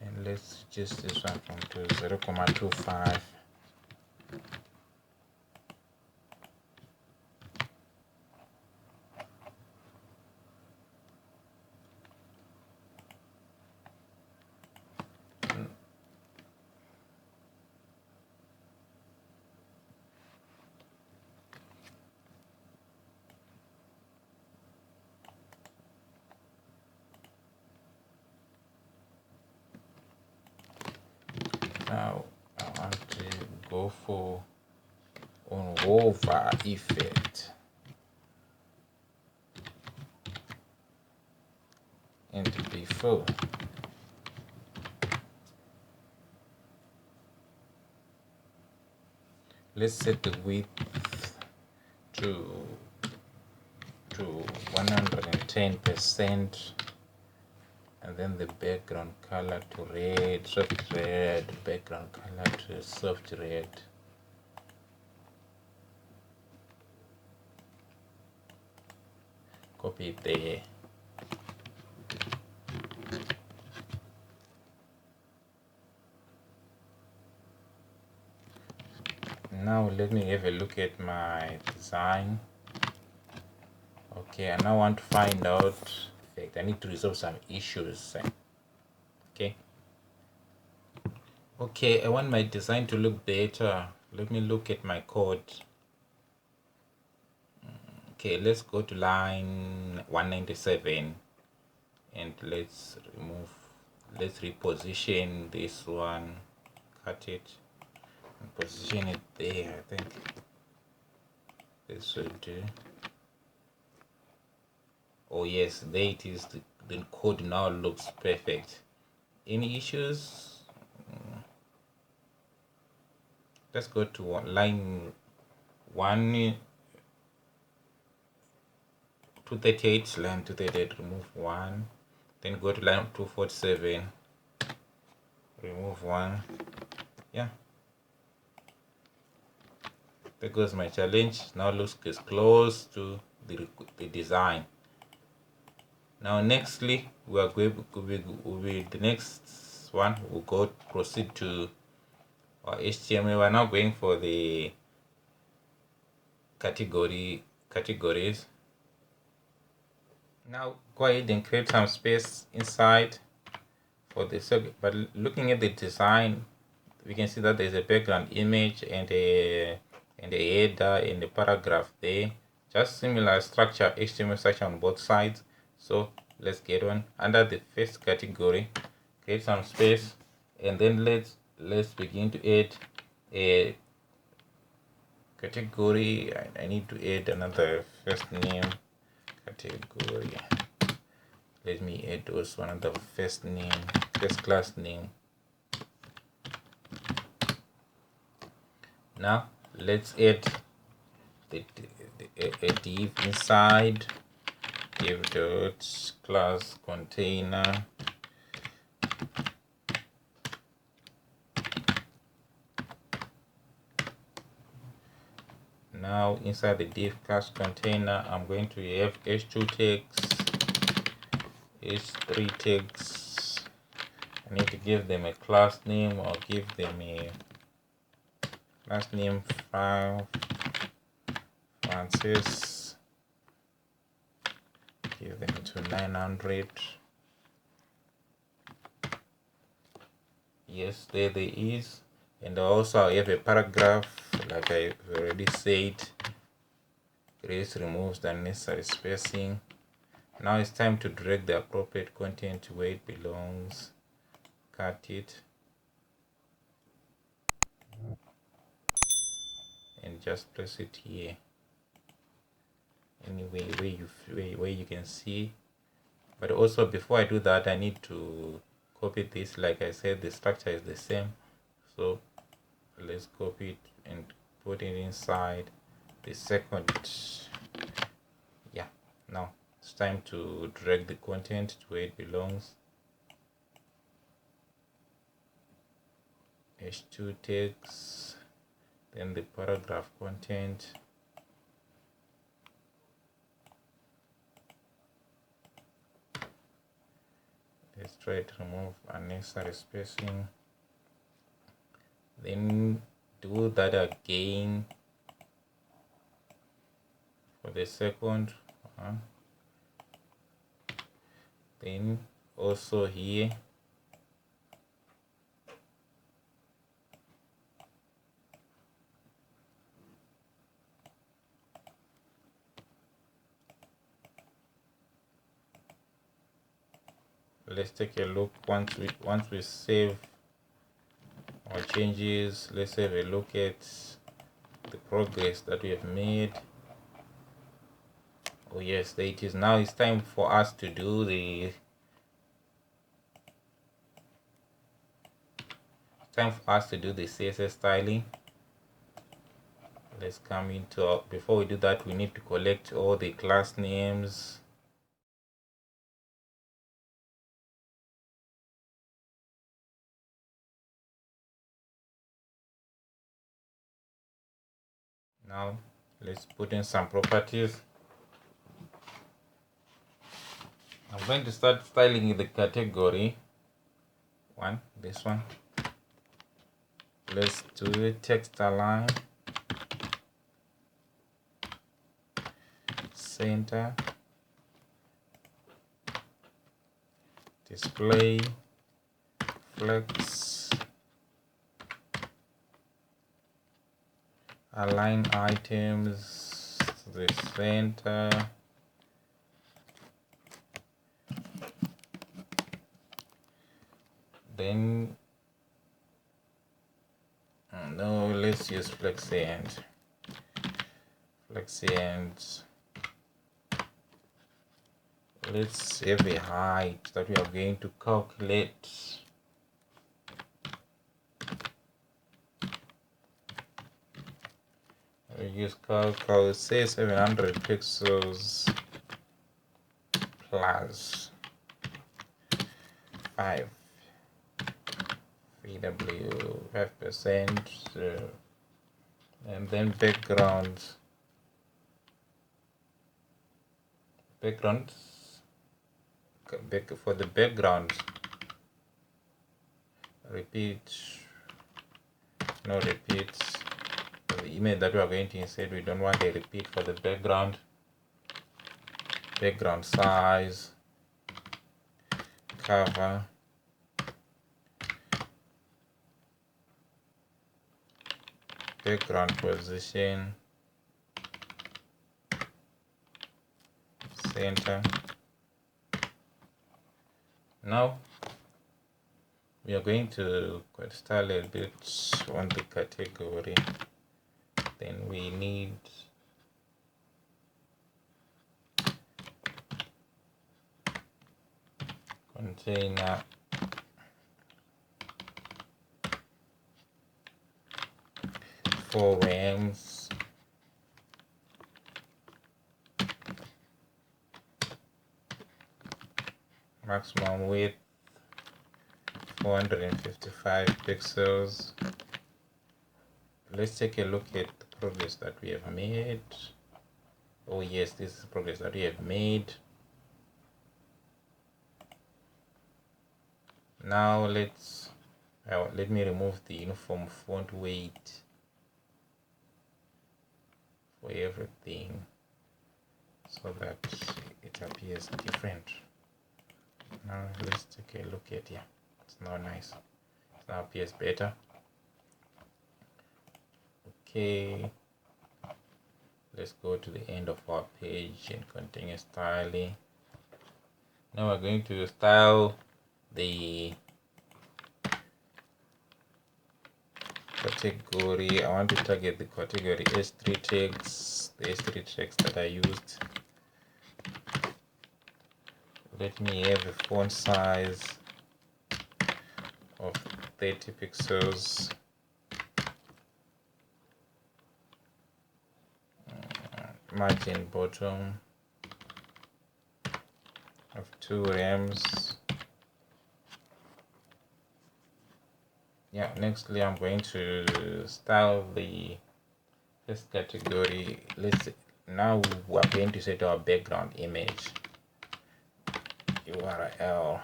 and let's adjust this one from to 0.25. Now I want to go for on hover effect and before. Let's set the width to 110%, and then the background color to red, soft red, background color to soft red. Copy it there. Now let me have a look at my design. Okay, I now want to find out, in fact, I need to resolve some issues. Okay, I want my design to look better. Let me look at my code. Okay, let's go to line 197 and let's reposition this one, cut it and position it there. I think this should do. Oh yes, there it is. The code now looks perfect. Any issues? Let's go to line 238, line 238, remove 1. Then go to line 247, remove 1. Yeah. There goes my challenge. Now looks close to the design. Now nextly, we are going with the next one. We'll proceed to our HTML. We're now going for the categories. Now go ahead and create some space inside for the subject. But looking at the design, we can see that there's a background image and a header and a paragraph there. Just similar structure, HTML structure on both sides. So let's get on. Under the first category, create some space, and then let's begin to add a category. I need to add another first name category. Let me add also another first class name. Now let's add a div inside div dot class container. Now inside the div class container, I'm going to have h2 tags, h3 tags. I need to give them a class name, or give them a class name file Francis. Give them to 900. Yes, there is. And also I have a paragraph, like I already said. Grace removes the unnecessary spacing. Now it's time to drag the appropriate content to where it belongs. Cut it and just place it here. Anyway, where you can see. But also before I do that, I need to copy this. Like I said, the structure is the same, so let's copy it and put it inside the second. Yeah, now it's time to drag the content to where it belongs. H2 tags, then the paragraph content. Let's try to remove unnecessary spacing. Then do that again for the second one. Then also here, let's take a look. Once we save our changes, let's have a look at the progress that we have made. Oh yes, there it is. Now it's time for us to do the CSS styling. Let's come into, before we do that, we need to collect all the class names. Now let's put in some properties. I'm going to start styling in the category one, this one. Let's do a text align, center, display, flex, align items to the center, then no, let's use flexi and let's have a height that we are going to calculate. We use calculate, say 700 pixels plus 5 VW 5%, and then background for the background, no repeats. For the image that we are going to insert, we don't want a repeat for the background. Background size, cover, background position, center. Now we are going to style a bit on the category. Then we need container 4 rams, maximum width 455 pixels. Let's take a look at the progress that we have made. Oh yes, this is progress that we have made. Now let me remove the uniform font weight for everything so that it appears different. Now let's take a look at here. It's now nice. It now appears better. Okay, let's go to the end of our page and continue styling. Now we're going to style the category. I want to target the category S3 tags, the S3 tags that I used. Let me have a font size of 30 pixels. Margin bottom of 2 rams. Yeah, nextly I'm going to style the first category. Now we're going to set our background image URL.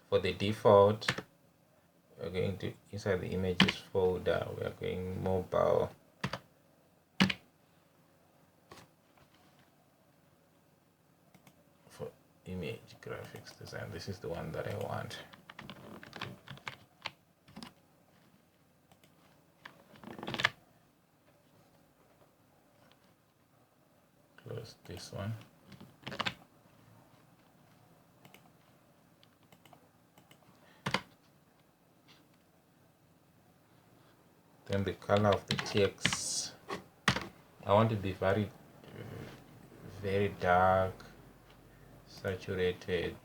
For the default, we're going to, inside the images folder, we are going mobile. For image graphics design, this is the one that I want. Close this one. Then the color of the text, I want to be very dark, saturated,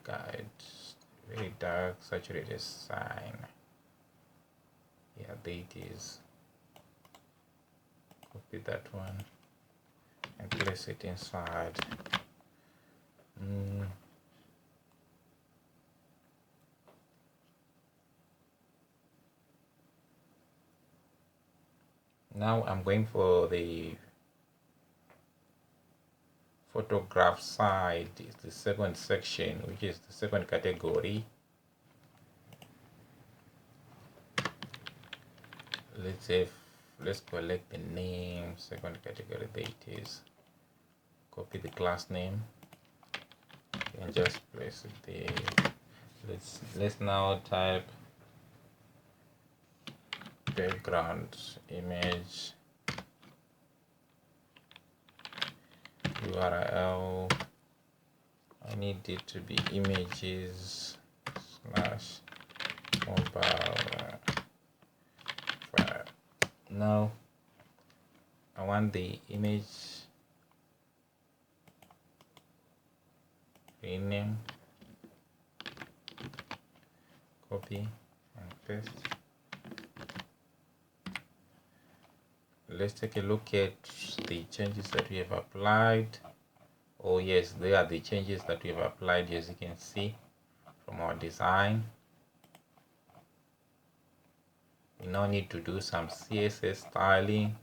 guide, very dark, saturated sign. Yeah, there it is. Copy that one and place it inside. Now I'm going for the photograph side. It's the second section, which is the second category. Let's collect the name, second category, there it is. Copy the class name and just place it there. Let's now type background image URL. I need it to be images / mobile file. Now I want the image rename, copy and paste. Let's take a look at the changes that we have applied. Oh yes, they are the changes that we have applied, as you can see from our design. We now need to do some CSS styling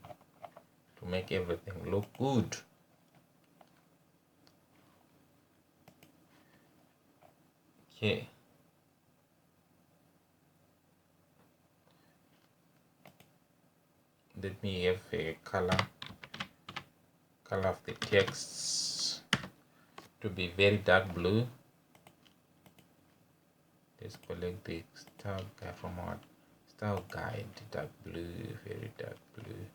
to make everything look good. Okay. Let me have a color of the text to be very dark blue. Let's collect the style guide from our style guide, dark blue, very dark blue.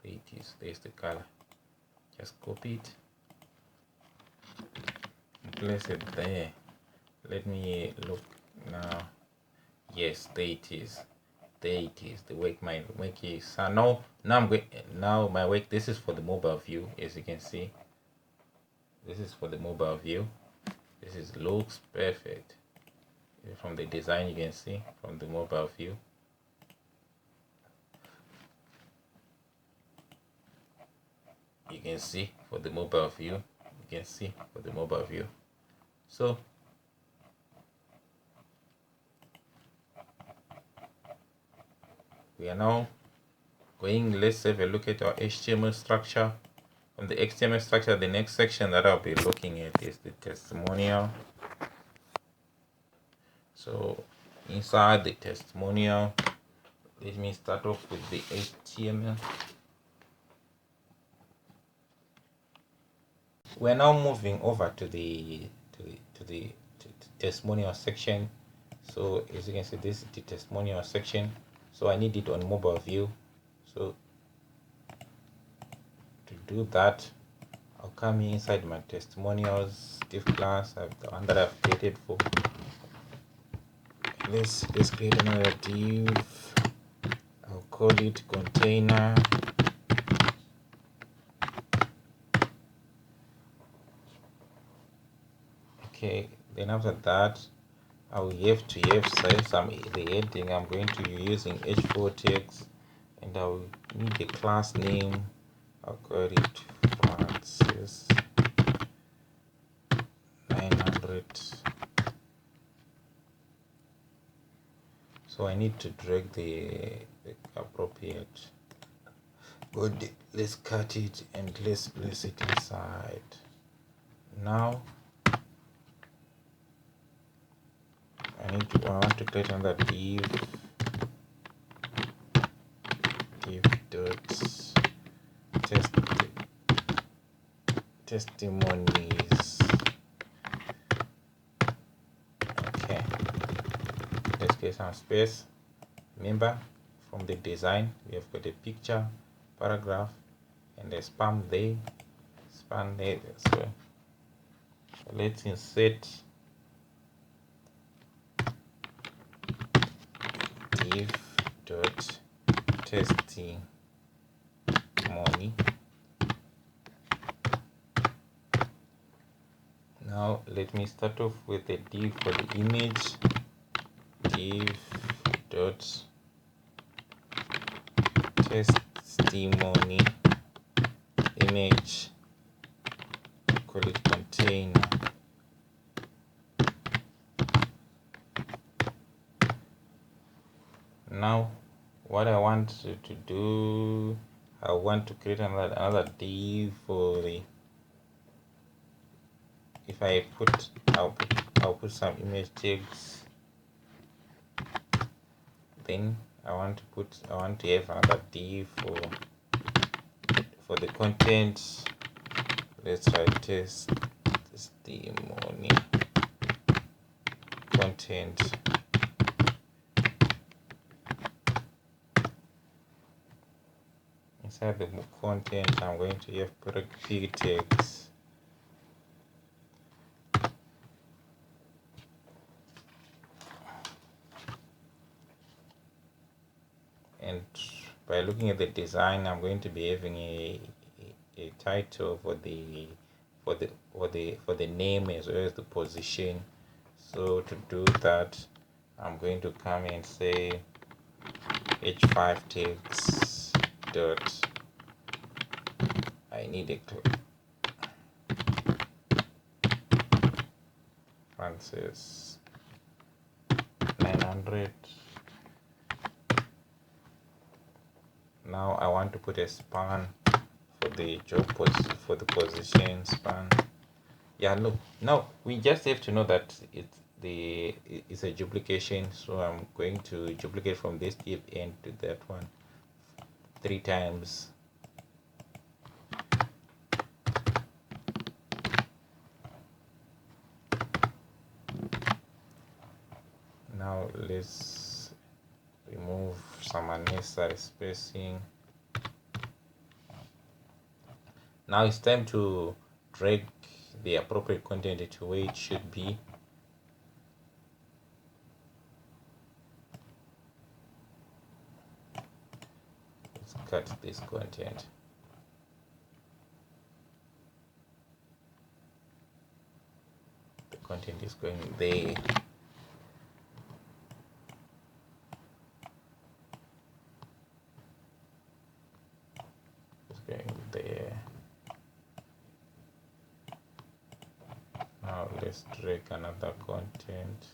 There it is, there's the color. Just copy it and place it there. Let me look now. Yes, there it is. There it is. The work, my work is. So now I'm going. Now my work. This is for the mobile view, as you can see. This is for the mobile view. This is looks perfect. From the design, you can see from the mobile view. You can see for the mobile view. You can see for the mobile view. So we are now going. Let's have a look at our HTML structure. From the HTML structure, the next section that I'll be looking at is the testimonial. So inside the testimonial, let me start off with the HTML. We're now moving over to the testimonial section. So as you can see, this is the testimonial section. So I need it on mobile view. So to do that, I'll come inside my testimonials div class, the one that I've created for. Let's create another div. I'll call it container. Okay, then after that, I will have to have some the heading. I'm going to be using h4 text, and I will need a class name. I'll call it Francis 900. So I need to drag the appropriate body. Let's cut it and let's place it inside. Now I want to create another div dot testimonies. Okay, let's get some space. Remember, from the design we have got a picture, paragraph, and a span there. So let's insert div dot testimony. Now let me start off with a div for the image. Div dot testimony image, call it container. Now what I want to do, I want to create another div for the, if I put, I'll put some image tags. Then I want to have another div for the content. Let's write testimony content. Inside the content, I'm going to have pig tags. And by looking at the design, I'm going to be having a title for the name as well as the position. So to do that, I'm going to come and say h5 tags dot, I need a Francis 900. Now I want to put a span for the for the position span. Yeah, look, now we just have to know that it's a duplication, so I'm going to duplicate from this div end to that one 3 times. Now let's remove some unnecessary spacing. Now it's time to drag the appropriate content to where it should be. cut this content. The content is going there. It's going there. Now let's drag another content.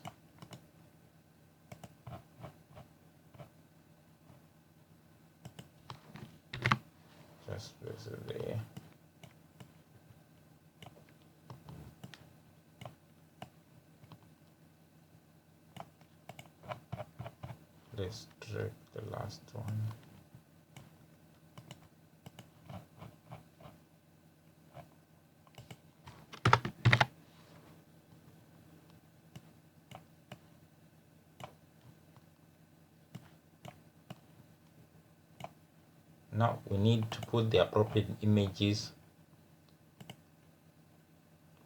Just press it there. Let's drag the last one. Now we need to put the appropriate images.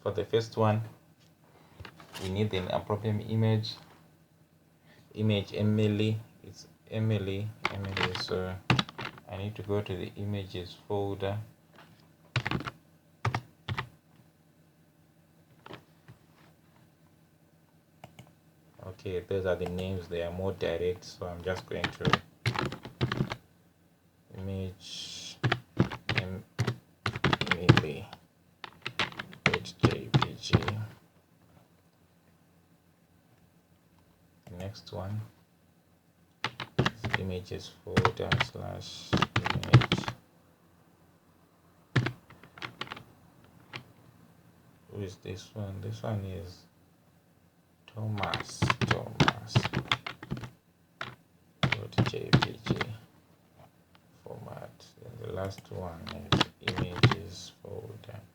For the first one, we need an appropriate image. Image Emily. It's Emily. So I need to go to the images folder. Okay, those are the names. They are more direct, so I'm just going to image Emily .jpg. The next one is images folder / image. Who is this one? This one is Thomas .jpg format. And the last one is images folder /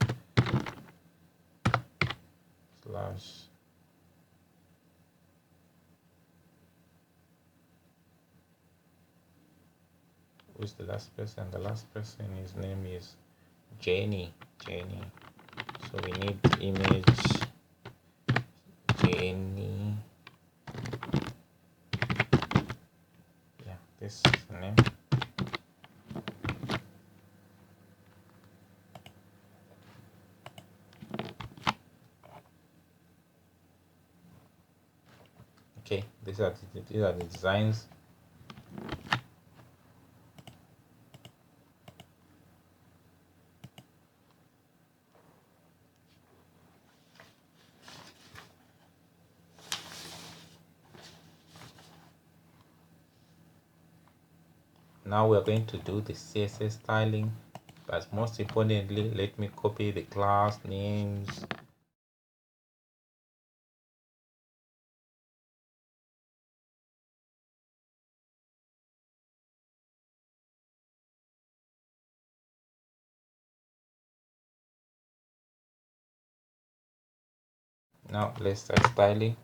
who's the last person? The last person, his name is Jenny. So we need image Jenny. Yeah, this is the name. Okay, these are the designs. Now we're going to do the CSS styling, but most importantly, let me copy the class names. Now let's start styling.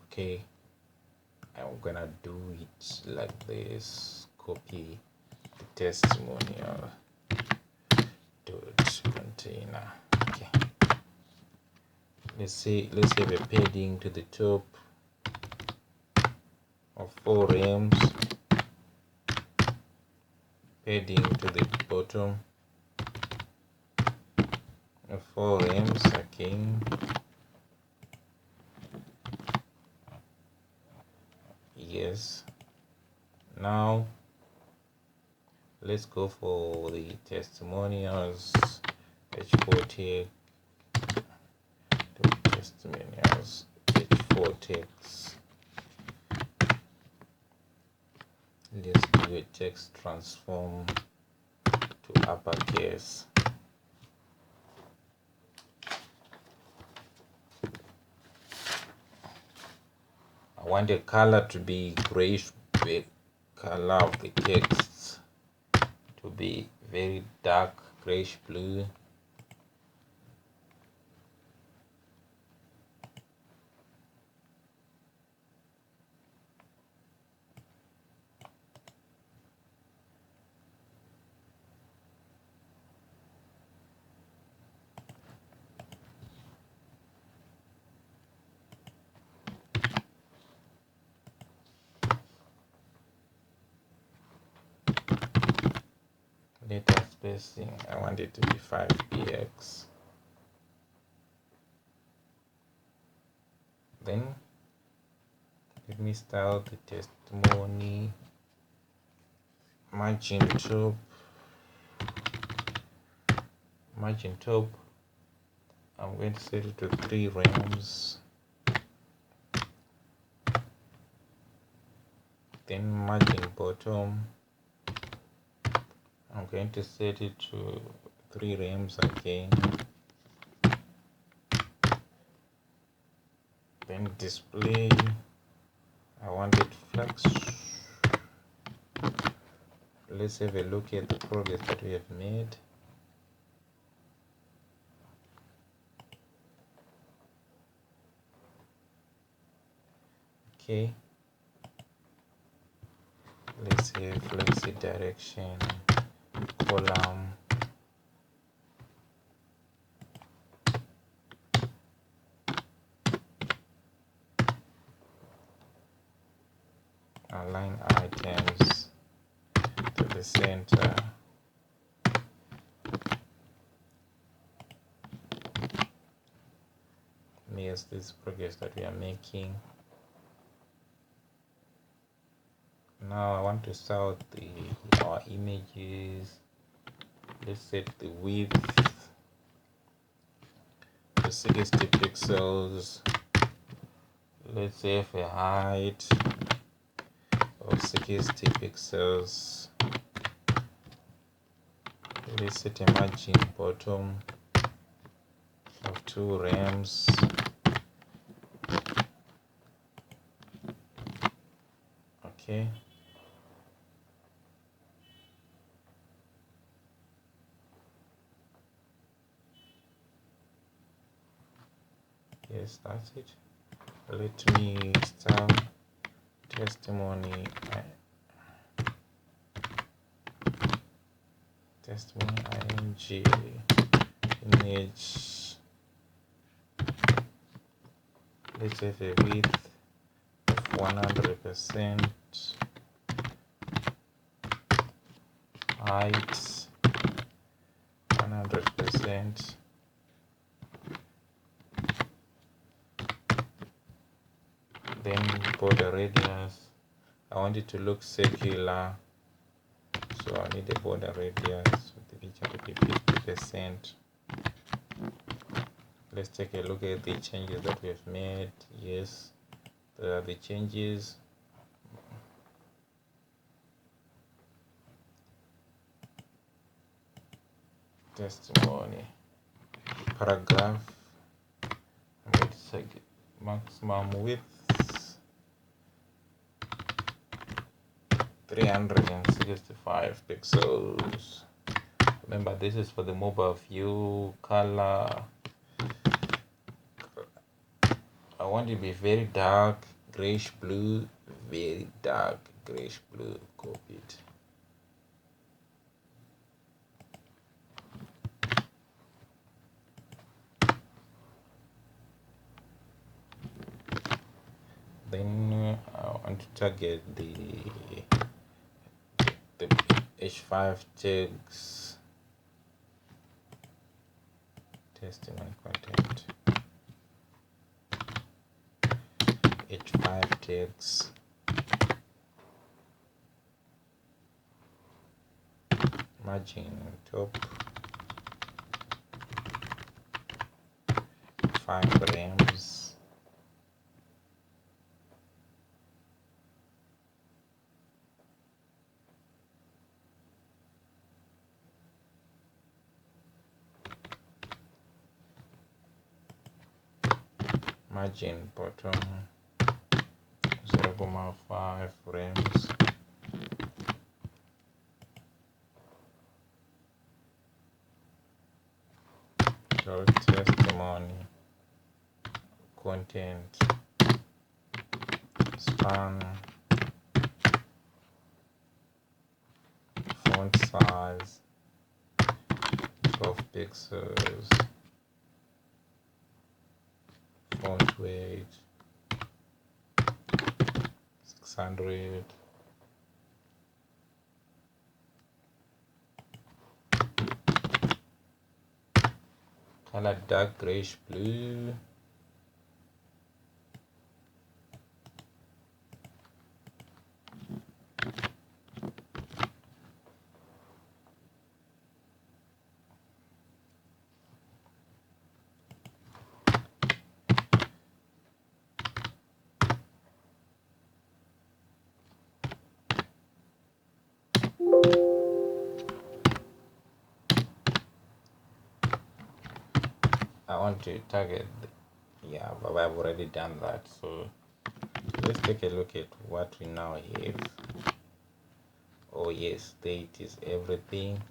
Okay, I'm gonna do it like this. Copy the testimonial dot container. Okay, let's have a padding to the top of 4 rems, padding to the bottom of 4 rems again. Yes. Now let's go for the testimonials h4 tag. The testimonials h4 tags. Let's do a text transform to uppercase. I want the color to be grayish, the color of the text to be very dark grayish blue. spacing, I want it to be 5px. Then let me style the testimony. Margin top, I'm going to set it to 3 realms. Then margin bottom, I'm going to set it to 3 realms again. Then display, I want it flex. Let's have a look at the progress that we have made. Okay, let's say flexi direction, column, align items to the center. Here's this progress that we are making. Now I want to sort our images. Let's set the width to 60 pixels. Let's have a height of 60 pixels. Let's set a margin bottom of 2 realms. Okay. Yes, that's it. Let me start testimony. Testimony ing image. Let's have a width of 100%, height 100%. Then border radius, I want it to look circular, so I need a border radius with the picture to be 50%. Let's take a look at the changes that we have made. Yes, there are the changes. Testimony, paragraph, I'm going to set maximum width 365 pixels. Remember, this is for the mobile view. Color, I want it to be very dark grayish blue, very dark grayish blue. Copy it. Then I want to target the H5 tags, testimony content, H5 tags, margin top 5 grams, margin bottom 0.5 frames, testimony content span, font size 12 pixels, font weight 600, color dark grayish blue. I want to target, yeah, but I've already done that. So let's take a look at what we now have. Oh yes, date is everything.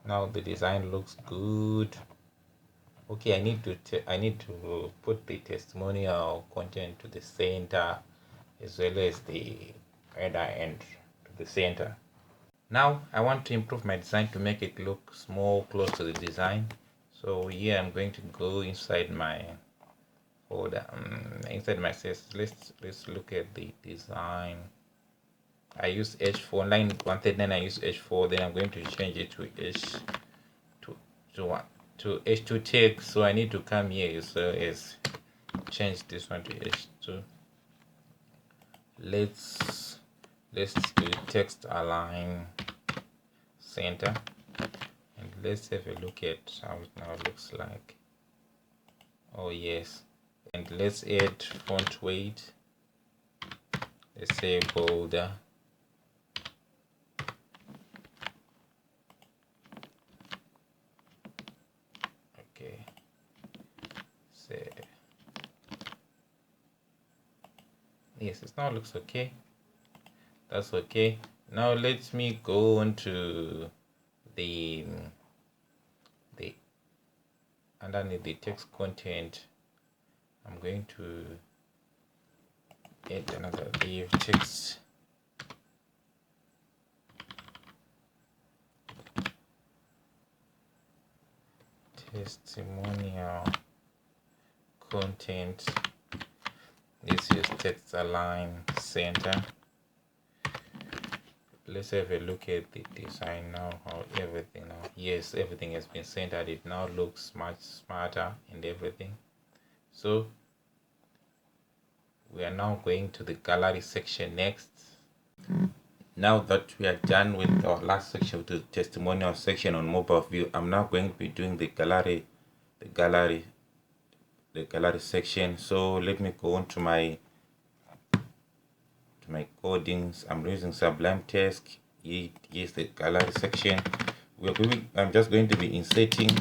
Now the design looks good. Okay, I need to put the testimonial content to the center, as well as the header end to the center. Now I want to improve my design to make it look more close to the design. So here I'm going to go inside my folder, inside my CSS. Let's look at the design. I use H4 line 139. I use H4. Then I'm going to change it to H2 text. So I need to come here so as change this one to H2. Let's do text align center, and let's have a look at how it now looks like. Oh yes, and let's add font weight. Let's say bolder. Okay, say yes, it now looks okay. That's okay. Now let me go on to the underneath the text content. I'm going to add another div text. Testimonial content. Let's use text align center. Let's have a look at the design now. How everything now, yes, everything has been centered. It now looks much smarter and everything. So we are now going to the gallery section next. Now that we are done with our last section, the testimonial section on mobile view, I'm now going to be doing the gallery section. So let me go on to my codings. I'm using Sublime Text. Here's the gallery section. I'm just going to be inserting.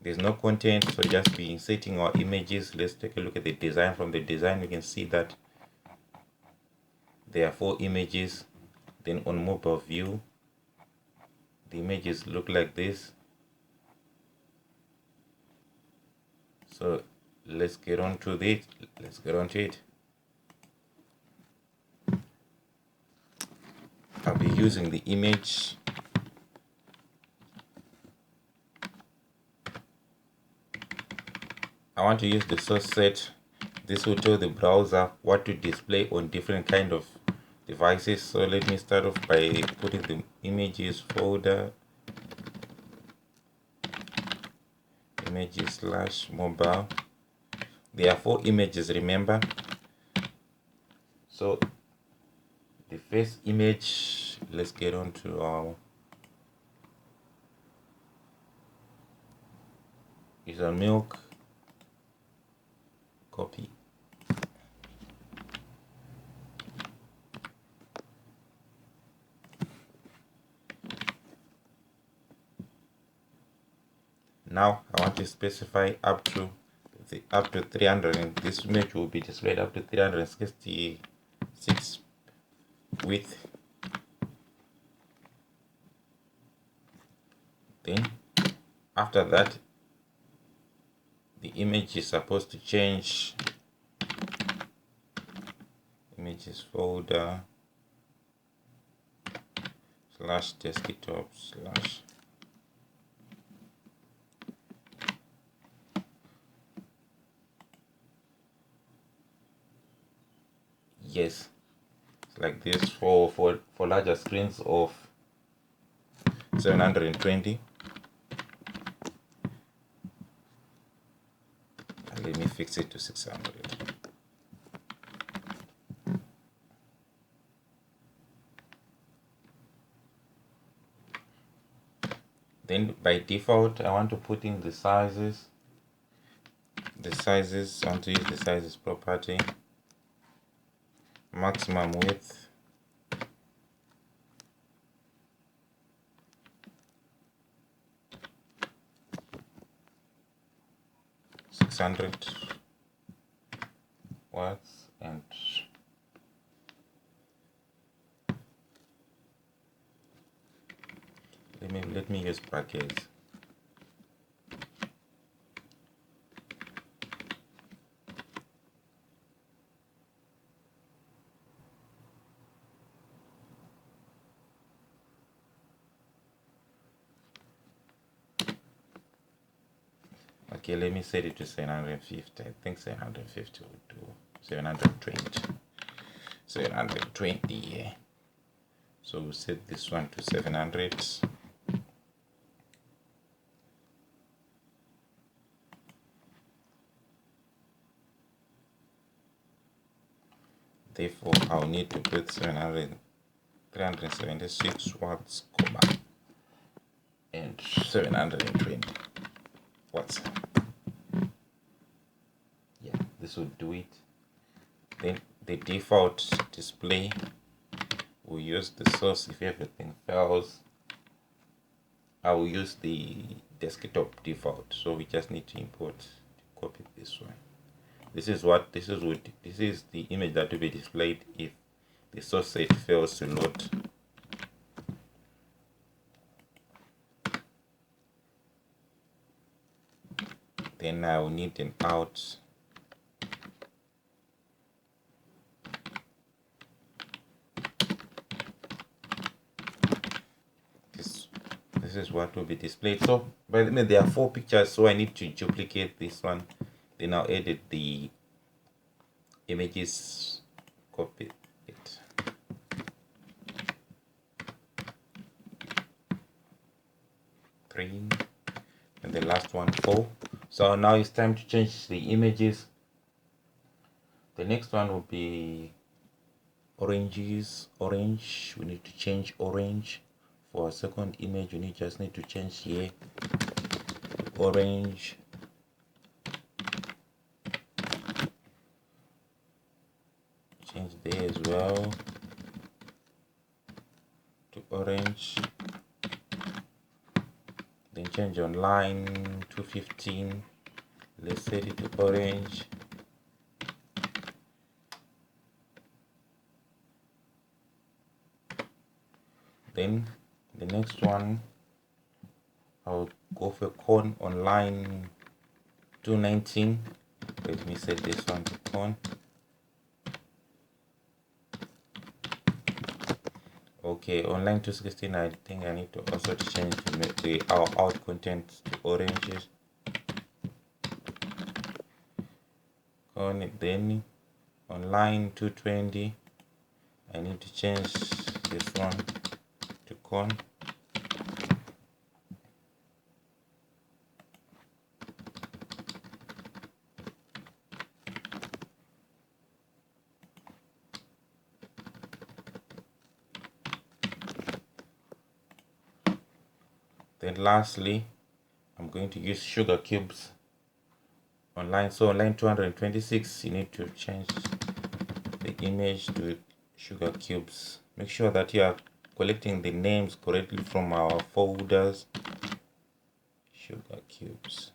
There's no content, so just be inserting our images. Let's take a look at the design. From the design, we can see that there are 4 images. Then on mobile view, the images look like this. So let's get on to it. I'll be using the image. I want to use the source set. This will tell the browser what to display on different kind of devices. So let me start off by putting the images folder, images/mobile. There are 4 images, remember. So the first image, let's get on to our is a milk. Copy. Now I want to specify up to 300, and this image will be displayed up to 366 width. Then after that, the image is supposed to change. Images folder, /desktop/ yes, like this for larger screens of 720. Let me fix it to 600. Then by default, I want to put in the sizes. I want to use the sizes property. Maximum width. $600 and let me use brackets. Okay, let me set it to 750. I think 750 will do. 720, yeah. So we'll set this one to 700. Therefore, I'll need to put 376 watts, comma, and 720 watts. Yeah, this will do it. Then the default display, we'll use the source. If everything fails, I will use the desktop default. So we just need to import, copy this one. This is the image that will be displayed if the source site fails to load. Then I will need an out. This is what will be displayed. So by the way, there are 4 pictures, so I need to duplicate this one. Then I'll edit the images, copy it. Three, and the last one 4. So now it's time to change the images. The next one will be orange. We need to change orange. For a second image, we just need to change here orange. Change there as well to orange. Then change on line 215. Let's set it to orange. Then the next one, I'll go for cone on line 219. Let me set this one to cone. Okay, on line 216, I think I need to also change our out content to oranges. Then on line 220, I need to change this one to cone. Then lastly, I'm going to use sugar cubes on line 226. You need to change the image to sugar cubes. Make sure that you are collecting the names correctly from our folders. Sugar cubes.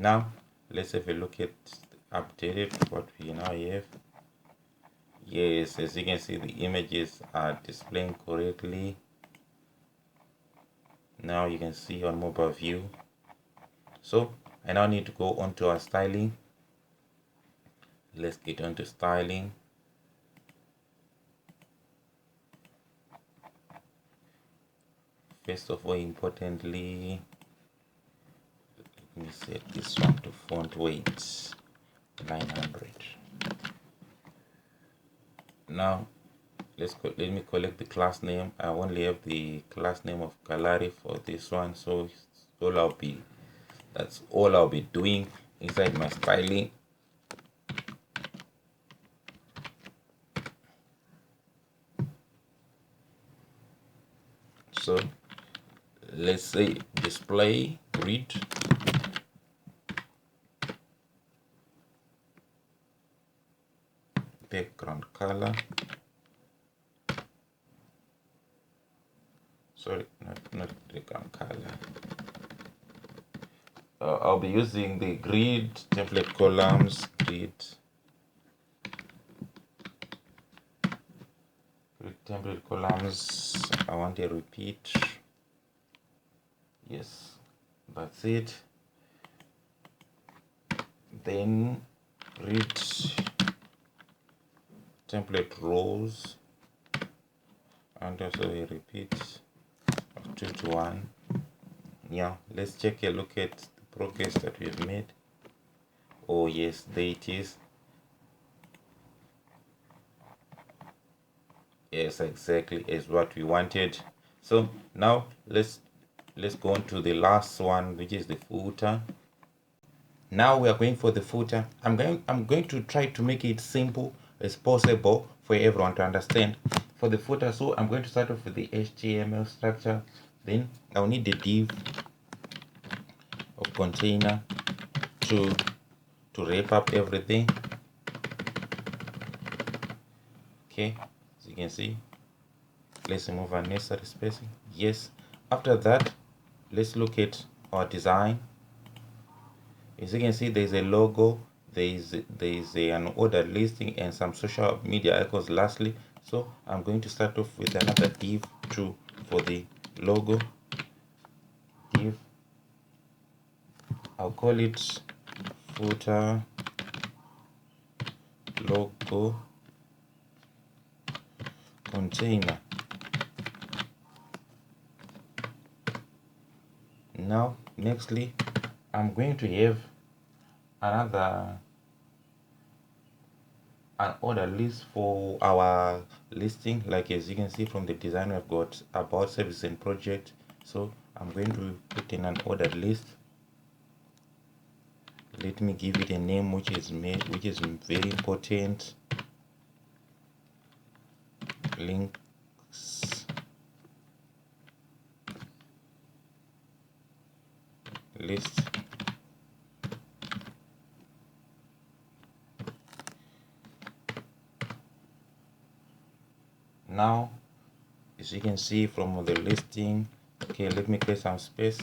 Now let's have a look at updated what we now have. Yes, as you can see, the images are displaying correctly. Now you can see on mobile view. So I now need to go onto our styling. Let's get onto styling. First of all, importantly, let me set this one to font weight 900. Now let me collect the class name. I only have the class name of gallery for this one, so that's all I'll be doing inside my styling. So let's say display grid, background color, sorry, not background color. I'll be using the grid template columns, grid template columns. I want a repeat. Yes, that's it. Then grid template rows and also a repeat of 2 to 1. Yeah, let's take a look at the progress that we've made. Oh yes, there it is. Yes, exactly as what we wanted. So now let's go on to the last one, which is the footer. Now we are going for the footer. I'm going to try to make it simple as possible for everyone to understand. For the footer, so I'm going to start off with the HTML structure. Then I'll need the div of container to wrap up everything. Okay, as you can see, let's remove unnecessary spacing. Yes, after that, let's look at our design. As you can see, there's a logo, there's an ordered listing and some social media icons lastly. So I'm going to start off with another div for the logo. Div, I'll call it footer logo container. Now nextly, I'm going to have an order list for our listing. Like as you can see from the design, we've got about, service and project. So I'm going to put in an ordered list. Let me give it a name which is very important. Links list. Now as you can see from the listing, okay, let me create some space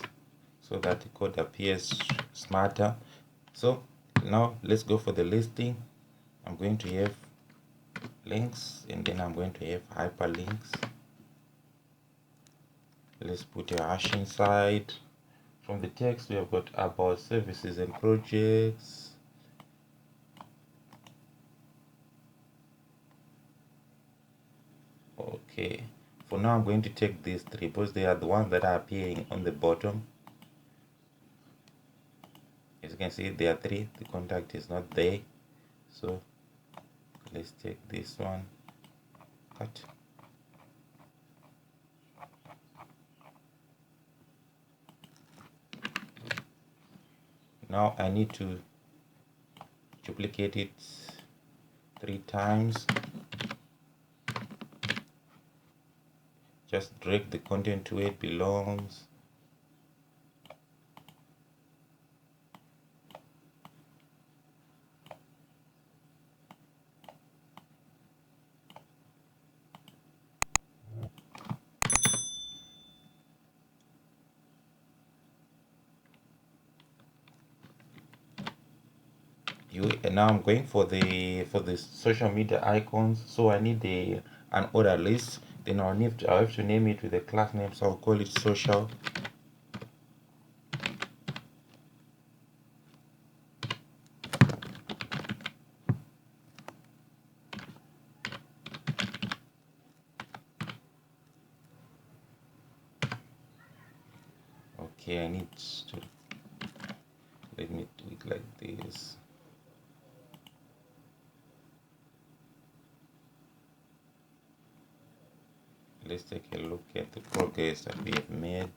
so that the code appears smarter. So now let's go for the listing. I'm going to have links and then I'm going to have hyperlinks. Let's put a hash inside. From the text, we have got about, services and projects. Okay, for now I'm going to take these three because they are the ones that are appearing on the bottom. As you can see, there are three. The contact is not there, so let's take this one, cut. Now I need to duplicate it 3 times. Just drag the content to where it belongs. view, and now I'm going for the social media icons. So I need an order list. Then I have to name it with a class name, so I'll call it social. Okay, I need to, let me do it like this. Let's take a look at the progress that we have made.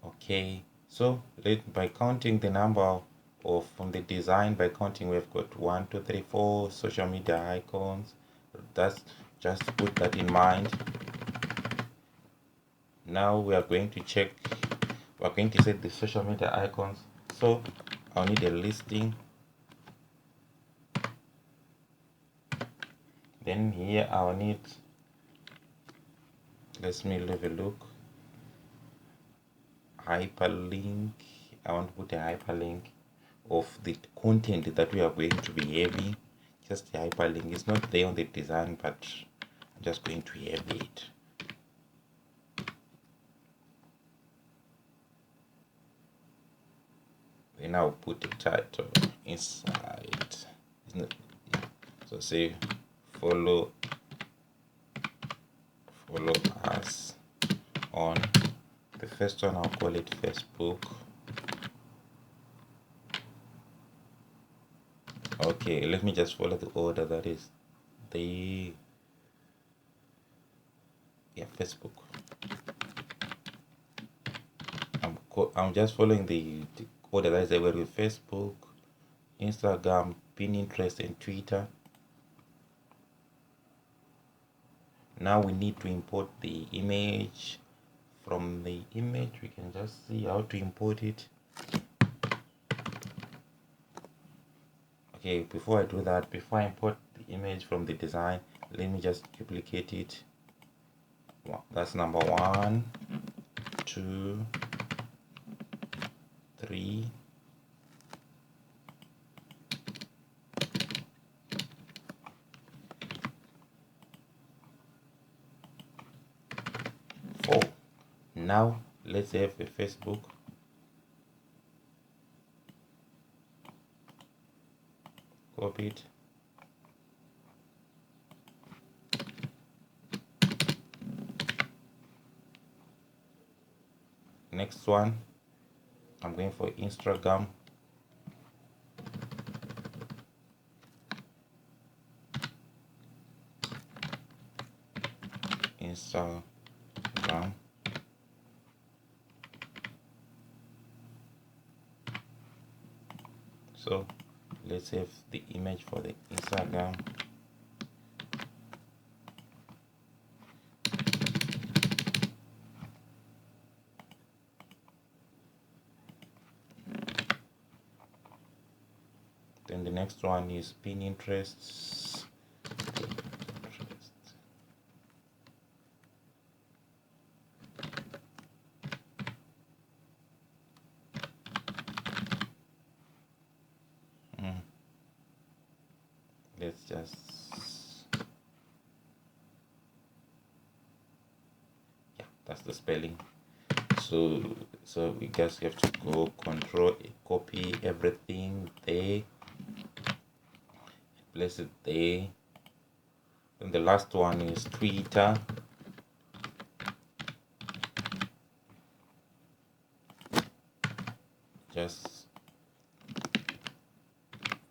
Okay, so by counting the number of from the design, by counting, we've got 1 2 3 4 social media icons. That's just to put that in mind. Now we are going to check, we're going to set the social media icons. So I'll need a listing. Then here I'll need, let me leave a look, hyperlink. I want to put a hyperlink of the content that we are going to be having. Just the hyperlink is not there on the design, but I'm just going to have it. Then I'll put the title inside. So say follow us on the first one. I'll call it Facebook. Okay, let me just follow the order, that is the Facebook. I'm just following the order that is there with Facebook, Instagram, Pinterest, and Twitter. Now we need to import the image. From the image, we can just see how to import it. Okay, before I do that, before I import the image from the design, let me just duplicate it. Well, that's number 1, 2, 3, 4. Now let's have a Facebook. Copy it. Next one, I'm going for Instagram. Instagram. So let's have the image for the Instagram. Then the next one is Pinterest. Let's just, yeah, that's the spelling. So we just have to go control, copy everything there, place it there. Then the last one is Twitter. Just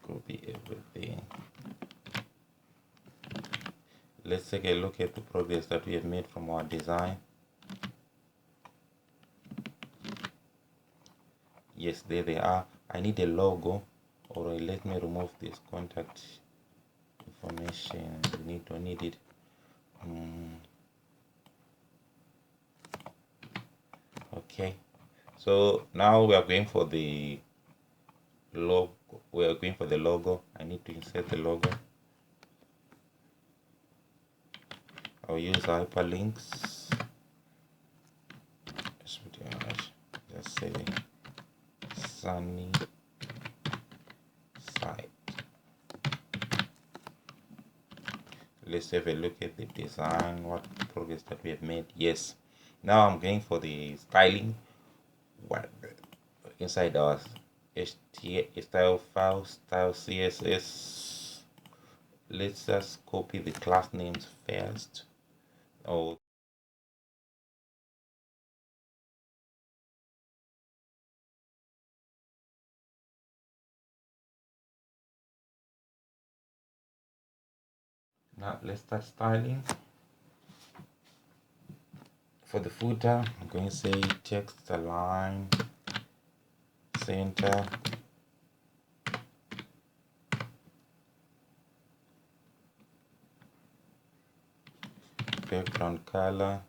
copy everything. Let's take a look at the progress that we have made from our design. Yes, there they are. I need a logo. Alright, let me remove this contact information. We don't need it. Okay, so now we are going for the logo. We are going for the logo. I need to insert the logo. I'll use hyperlinks. Just say Sunnyside. Let's have a look at the design, what progress that we have made. Yes, now I'm going for the styling. What inside our style file, style CSS. Let's just copy the class names first. Oh, now let's start styling. For the footer, I'm going to say text align center. Background color.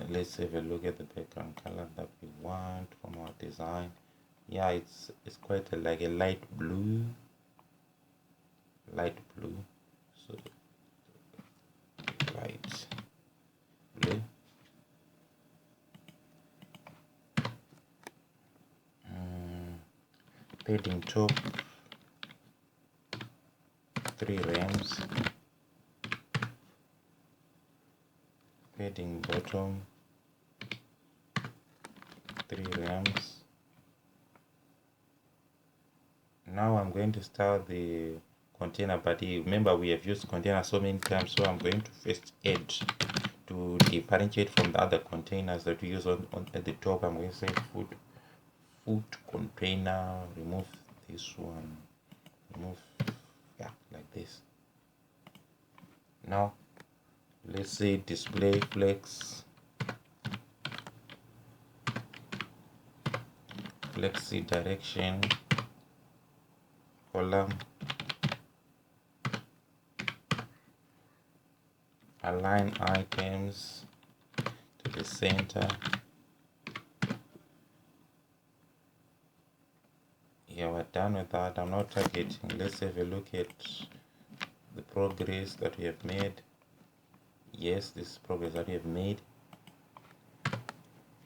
Let's have a look at the background color that we want from our design. Yeah, it's quite like a light blue. So light blue. Padding top 3 rems. Padding bottom 3 rems. Now I'm going to start the container, but remember we have used container so many times, so I'm going to first add to differentiate from the other containers that we use on at the top. I'm going to say foot container, remove this one, yeah, like this. Now let's say display flex flexi direction column, align items to the center. Yeah, we're done with that. I'm not targeting. Let's have a look at the progress that we have made. Yes, this is progress that we have made.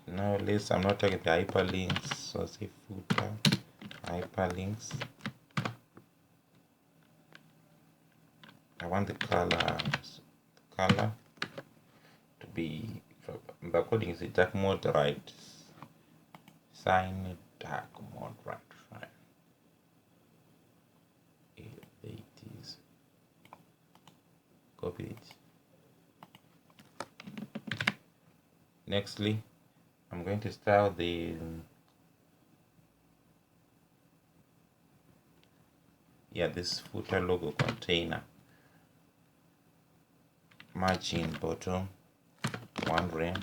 Now I'm not targeting the hyperlinks, so I'll say footer hyperlinks. I want the color to be, the coding is a dark mode, right? Sign dark mode, right? It is. Copy it. Nextly, I'm going to style the this footer logo container. Margin bottom 1 rem.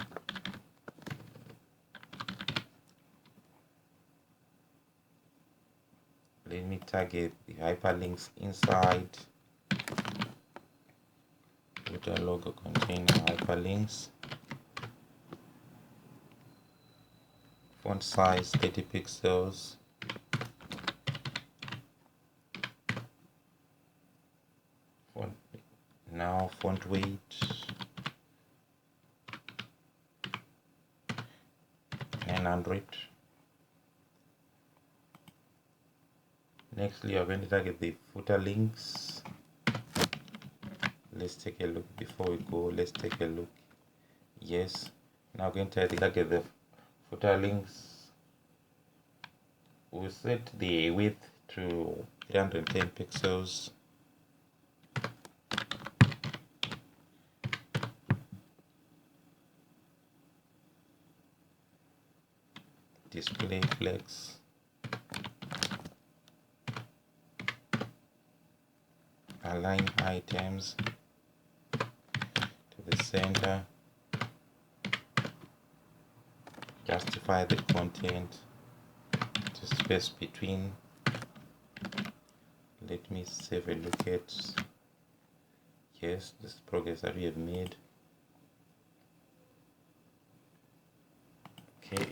Let me target the hyperlinks inside footer logo container hyperlinks. Font size 30 pixels. Now font weight 900. Next, we are going to target the footer links. Let's take a look before we go. Let's take a look. Yes. Now going to target the footer links. We'll set the width to 310 pixels. Display flex. Align items to the center. Justify the content to space between. Let me save a look at, yes, this progress that we have made. Okay.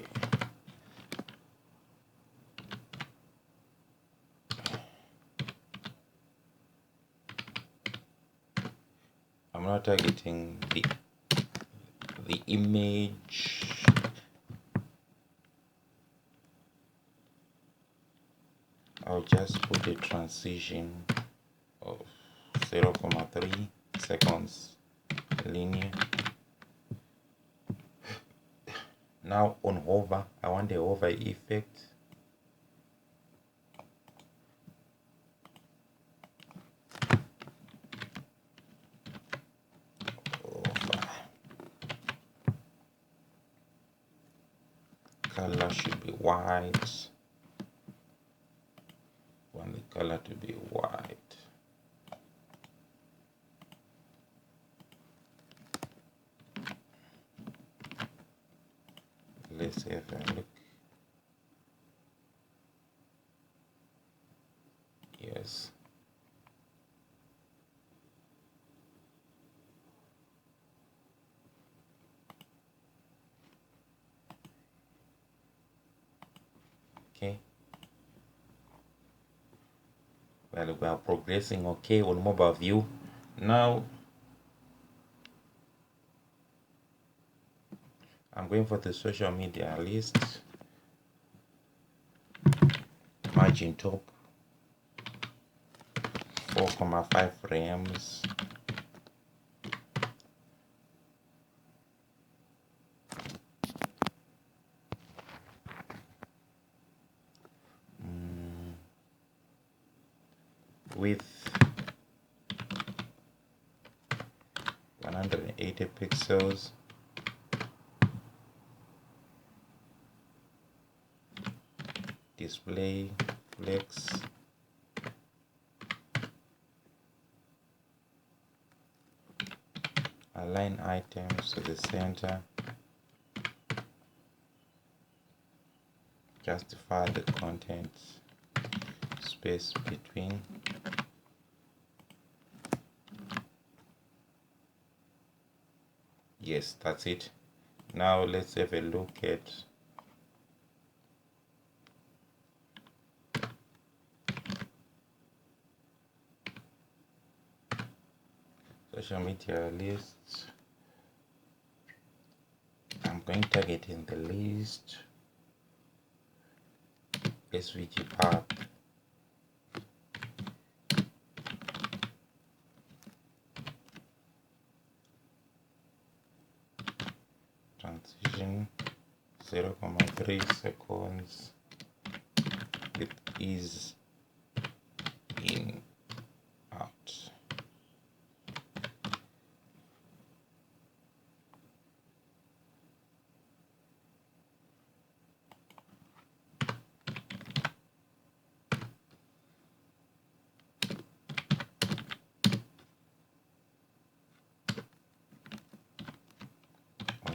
now targeting the image. I'll just put a transition of 0.3 seconds linear. Now on hover, I want a hover effect. Color should be white. Want the color to be white. Let's have a look. Yes. Okay. Well, we are progressing okay on mobile view. Now I'm going for the social media list. Margin top 4.5 frames. Width 180 pixels. Display flex. Align items to the center. Justify the content space between. Yes, that's it. Now let's have a look at social media lists. I'm going to target in the list SVG path. Transition 0.3 seconds with ease in out.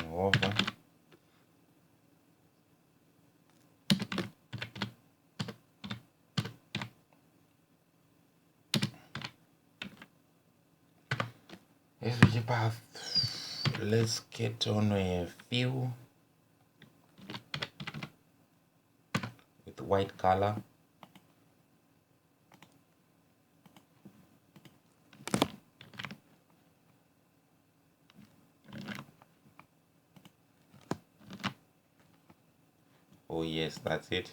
Over. SVG path. Let's get on a view with white color. Oh yes, that's it.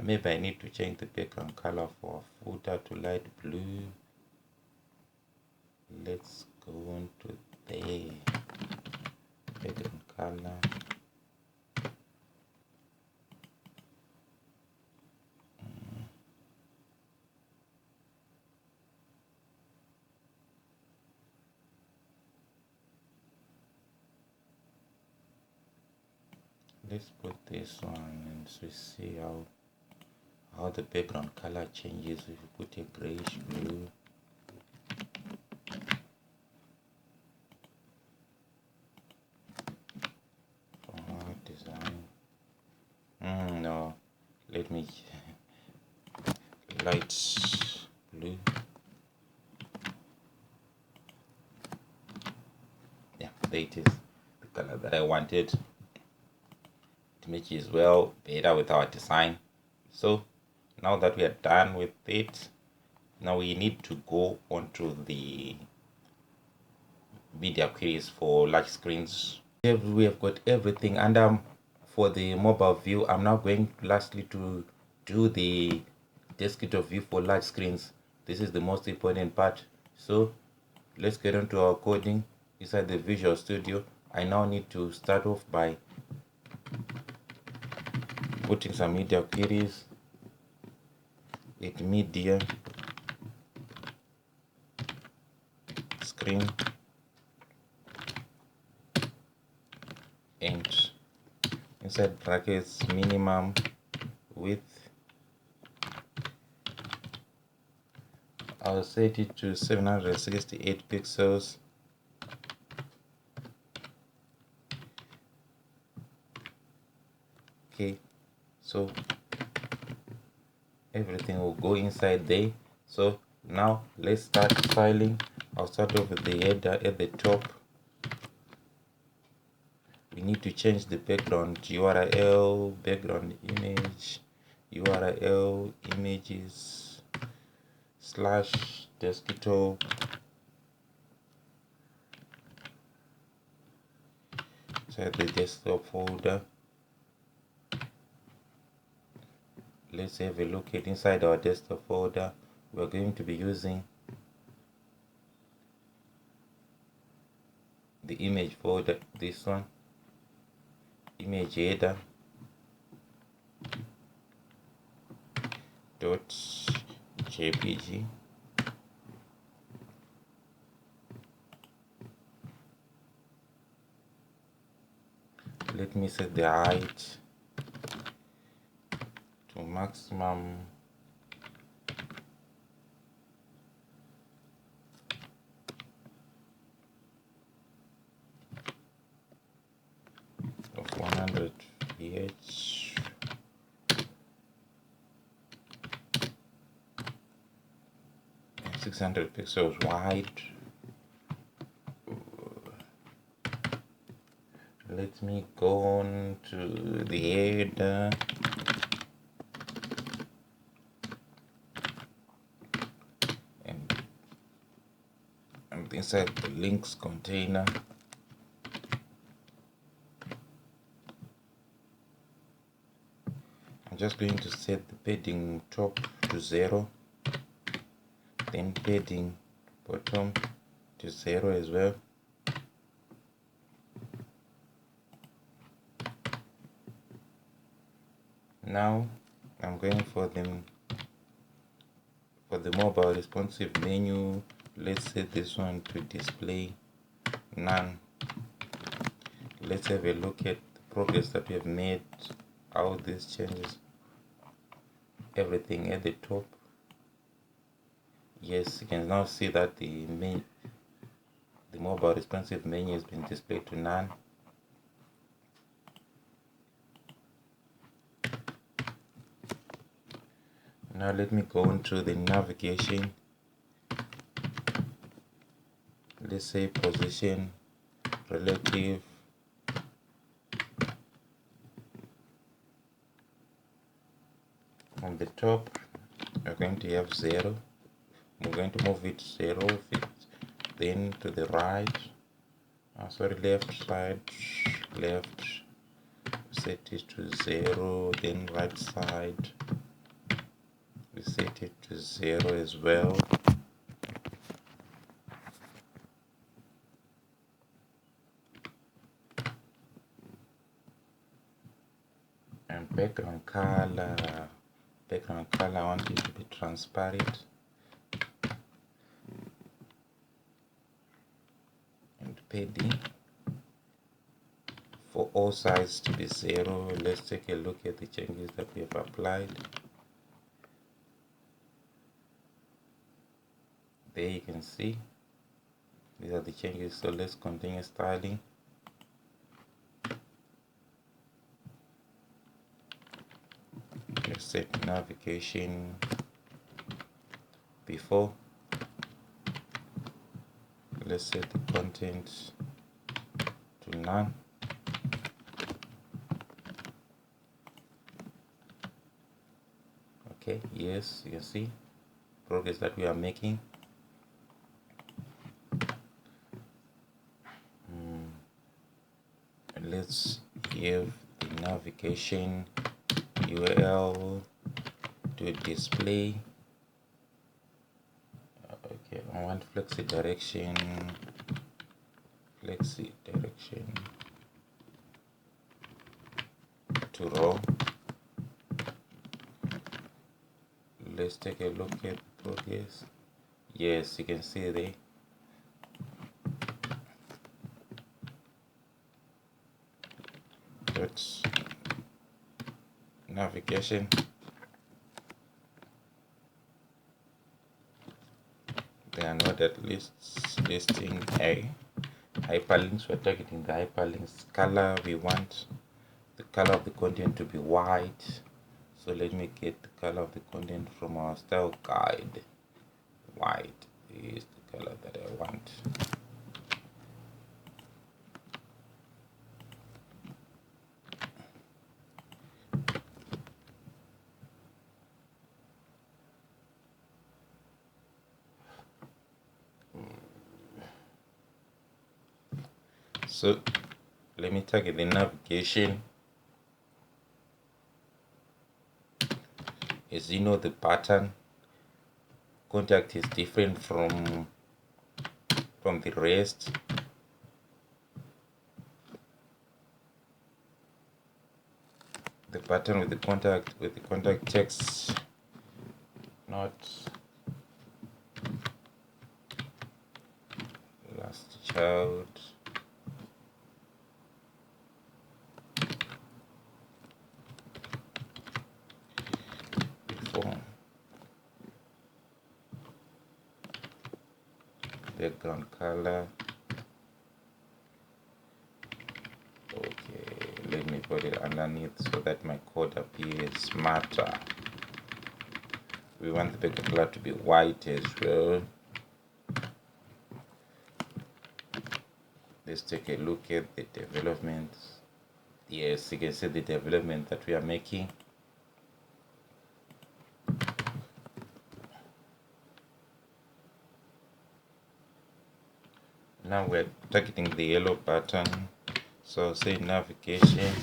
Maybe I need to change the background color for footer to light blue. Let's go on to the background color. Let's put this one and so see how the background color changes if you put a grayish blue. Design. No, let me light blue. Yeah, there it is, the color that I wanted. It matches well better with our design. So now that we are done with it, now we need to go onto the media queries for large screens. We have got everything, and for the mobile view, I'm now going lastly to do the desktop view for large screens. This is the most important part. So let's get on to our coding inside the Visual Studio. I now need to start off by putting some media queries. Let media screen and inside brackets minimum width. I'll set it to 768 pixels. Okay, so everything will go inside there. So now let's start styling. I'll start off with the header at the top. We need to change the background URL, background image, URL images / desktop. Inside the desktop folder, let's have a look at inside our desktop folder. We're going to be using the image folder, this one, image header .jpg. Let me set the height to maximum. Of 100 pH. And 600 pixels wide. Let me go on to the header. And inside the links container, I'm just going to set the padding top to 0, then padding bottom to 0 as well. Now I'm going for the mobile responsive menu. Let's set this one to display none. Let's have a look at the progress that we have made, how this changes everything at the top. Yes, you can now see that the mobile responsive menu has been displayed to none. Now let me go into the navigation. Let's say position relative. On the top, we're going to have 0. We're going to move it 0, then to the right. Left side, left. Set it to 0, then right side. We set it to 0 as well. And background color, I want it to be transparent. And padding for all sides to be 0. Let's take a look at the changes that we have applied. There you can see these are the changes. So let's continue styling. Let's set navigation before. Let's set the content to none. Okay, yes, you can see progress that we are making. let's give the navigation URL to display. Okay, I want flexi direction to row. Let's take a look at progress. Yes, you can see there. That's navigation. They are not at least listing a hyperlinks. We're targeting the hyperlinks. Color, we want the color of the content to be white. So let me get the color of the content from our style guide. White is the color that I want. So let me target the navigation. As you know, the pattern contact is different from the rest. The pattern with the contact text, not last child. Before. Background color. Okay, let me put it underneath so that my code appears smarter. We want the background color to be white as well. Let's take a look at the development. Yes, you can see the development that we are making. Now we're targeting the yellow button. So say navigation.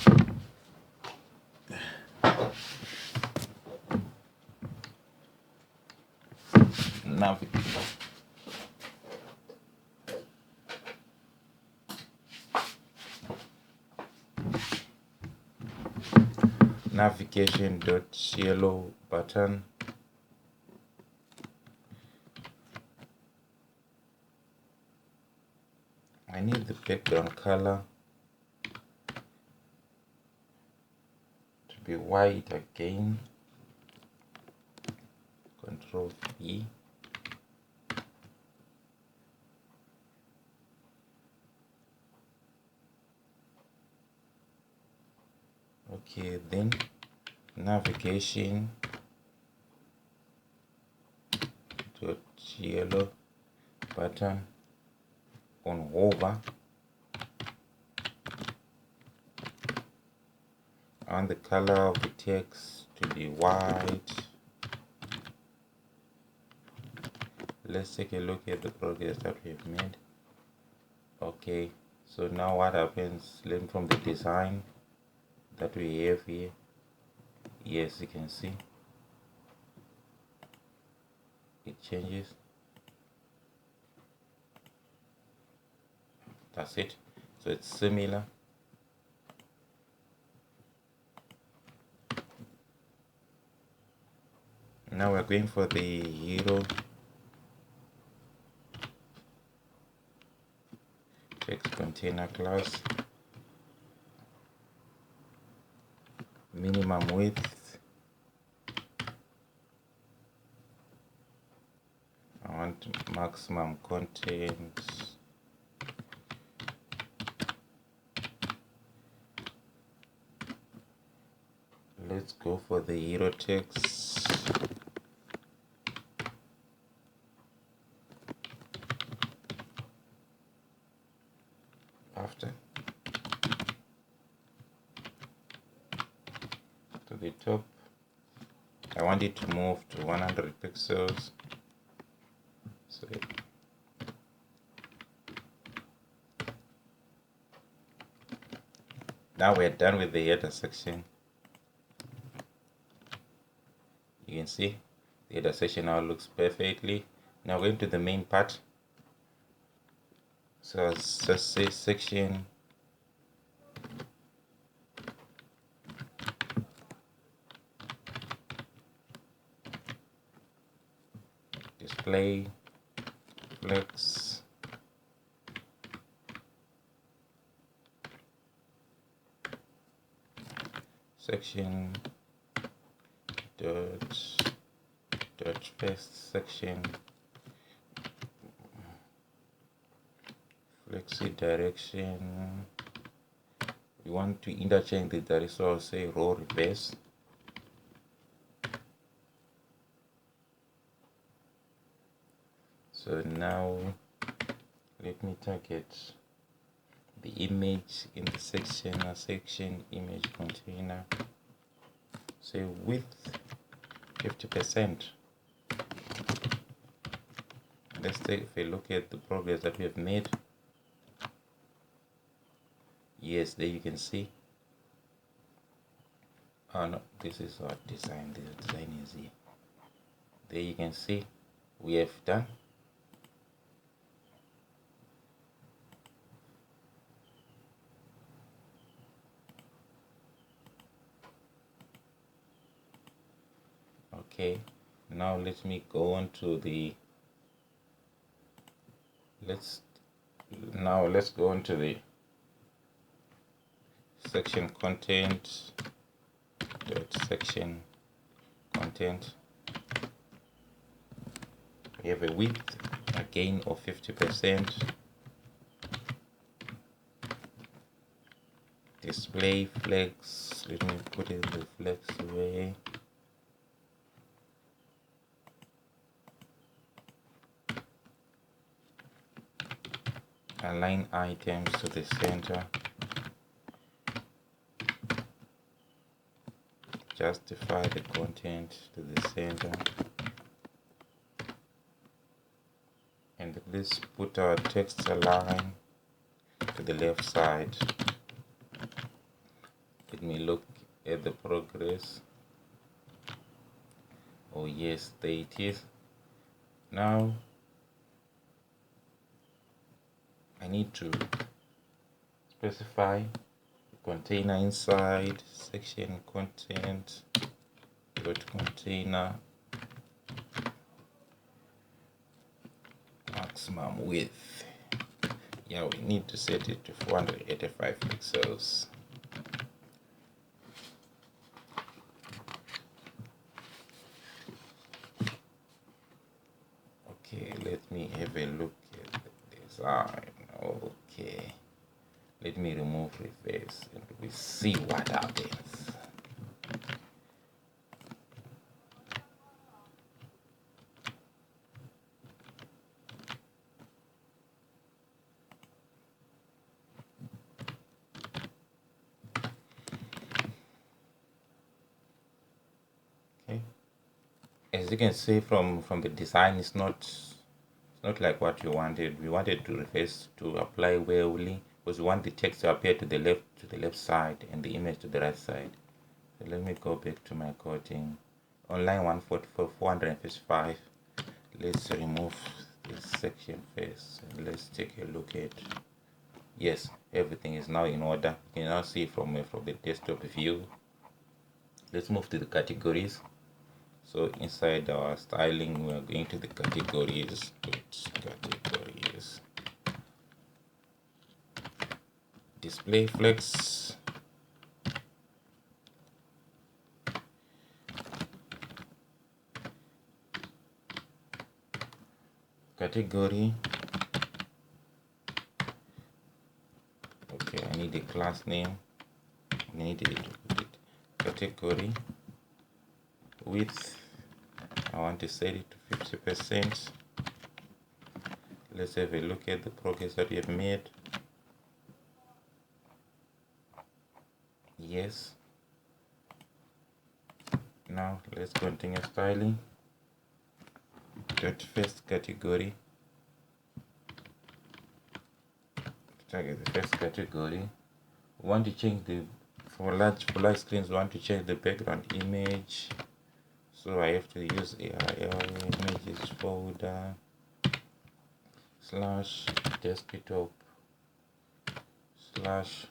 Navigation dot yellow button. I need the background color to be white again. Control V. Okay, then navigation dot yellow button on hover. I want the color of the text to be white. Let's take a look at the progress that we've made. Okay, so now what happens? Learn from the design that we have here. Yes, you can see it changes. That's it. So it's similar. Now we're going for the hero text container class. Minimum width. I want maximum content. Let's go for the hero text. After to the top, I want it to move to 100 pixels. So Now we're done with the header section. You can see the header section now looks perfectly. Now going to the main part. So let's just say section display flex section dot first section flexi direction. We want to interchange the direction, so I'll say row reverse. So now let me target the image in the section image container. Say width 50%. Let's take a look at the progress that we have made. Yes, there you can see. Oh no, this is our design. The design is here. There you can see we have done. Okay, now let me go on to the let's go on to the section content dot section content. We have a width again of 50%. Display flex, let me put it in the flex way. Align items to the center. Justify the content to the center. And let's put our text align to the left side. Let me look at the progress. Oh yes, there it is. Now I need to specify the container inside section content dot container maximum width. Yeah, we need to set it to 485 pixels. Okay, let me have a look at the design. Okay, let me remove reverse and we see what happens. Okay, as you can see from the design, it's not like what you wanted. We wanted to reverse to apply wavily because we want the text to appear to the left side and the image to the right side. So let me go back to my coding. On line 144, 455, let's remove this section first and let's take a look at. Yes, everything is now in order. You can now see from the desktop view. Let's move to the categories. So inside our styling, we are going to the categories. Display flex. Category. Okay, I need a class name. I need it to put it. Category. Width. I want to set it to 50%. Let's have a look at the progress that we have made. Yes. Now let's continue styling. Dot first category. Target the first category. We want to change the for large screens. We want to change the background image, so I have to use ARL images folder slash desktop slash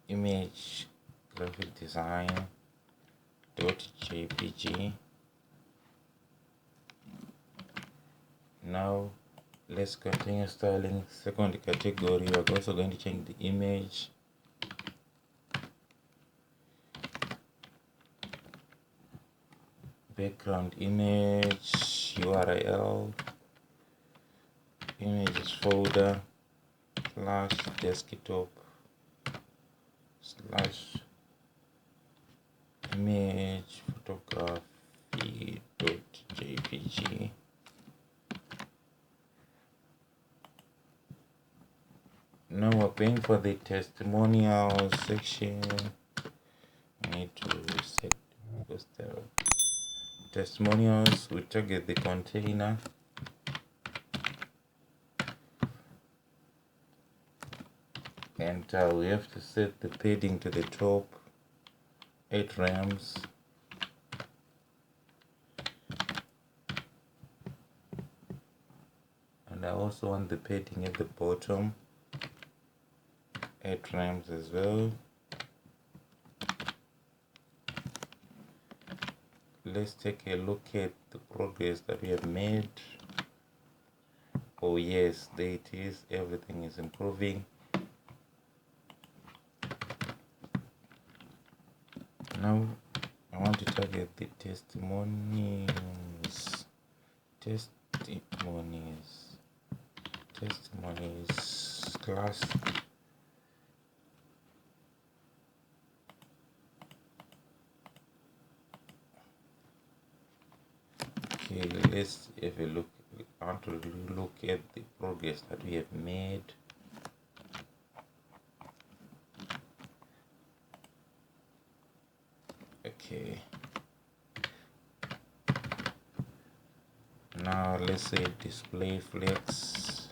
image graphic design dot jpg. Now let's continue styling. Second category, we're also going to change the image. Background image URL images folder slash desktop slash image photography dot jpg. Now we're going for the testimonial section. I need to set because the testimonials, we target the container. And we have to set the padding to the top, 8 rams. And I also want the padding at the bottom, 8 rams as well. Let's take a look at the progress that we have made. Oh yes, there it is. Everything is improving. Now I want to target the testimonials. Testimonies class. Okay, let's have a look. I want to look at the progress that we have made. Okay. Now let's say display flex,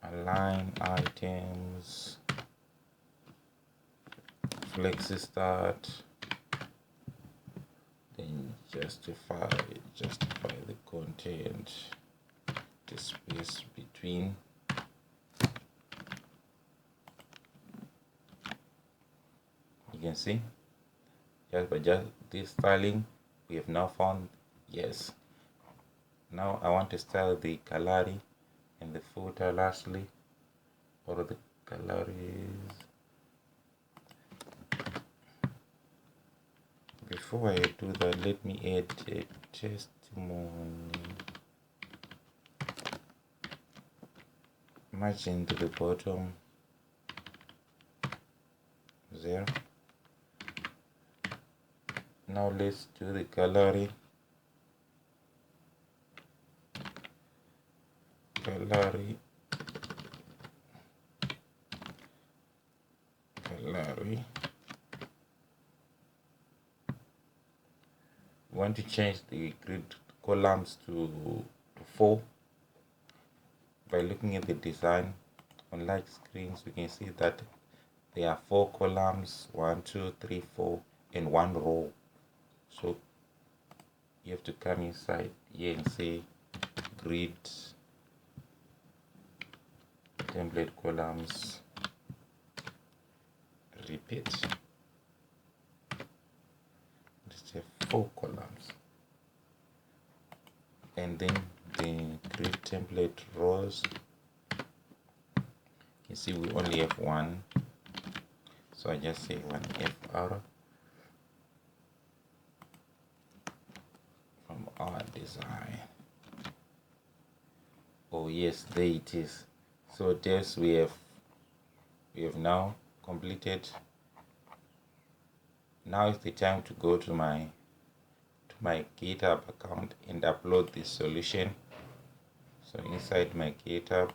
align items, flex start, then justify the content, the space between. You can see just by just this styling we have now found yes. Now I want to style the gallery and the footer lastly, or the galleries. Before I do that, let me add a testimony margin to the bottom 0. Now let's do the gallery. Want to change the grid columns to 4. By looking at the design on large screens, we can see that there are 4 columns, 1, 2, 3, 4, and 1 row. So you have to come inside here and say grid template columns repeat. Just have 4 columns, and then the grid template rows, you can see we only have 1, so I just say 1 FR from our design. Oh yes, there it is. So this we have now completed. Now is the time to go to my GitHub account and upload this solution. So inside my GitHub,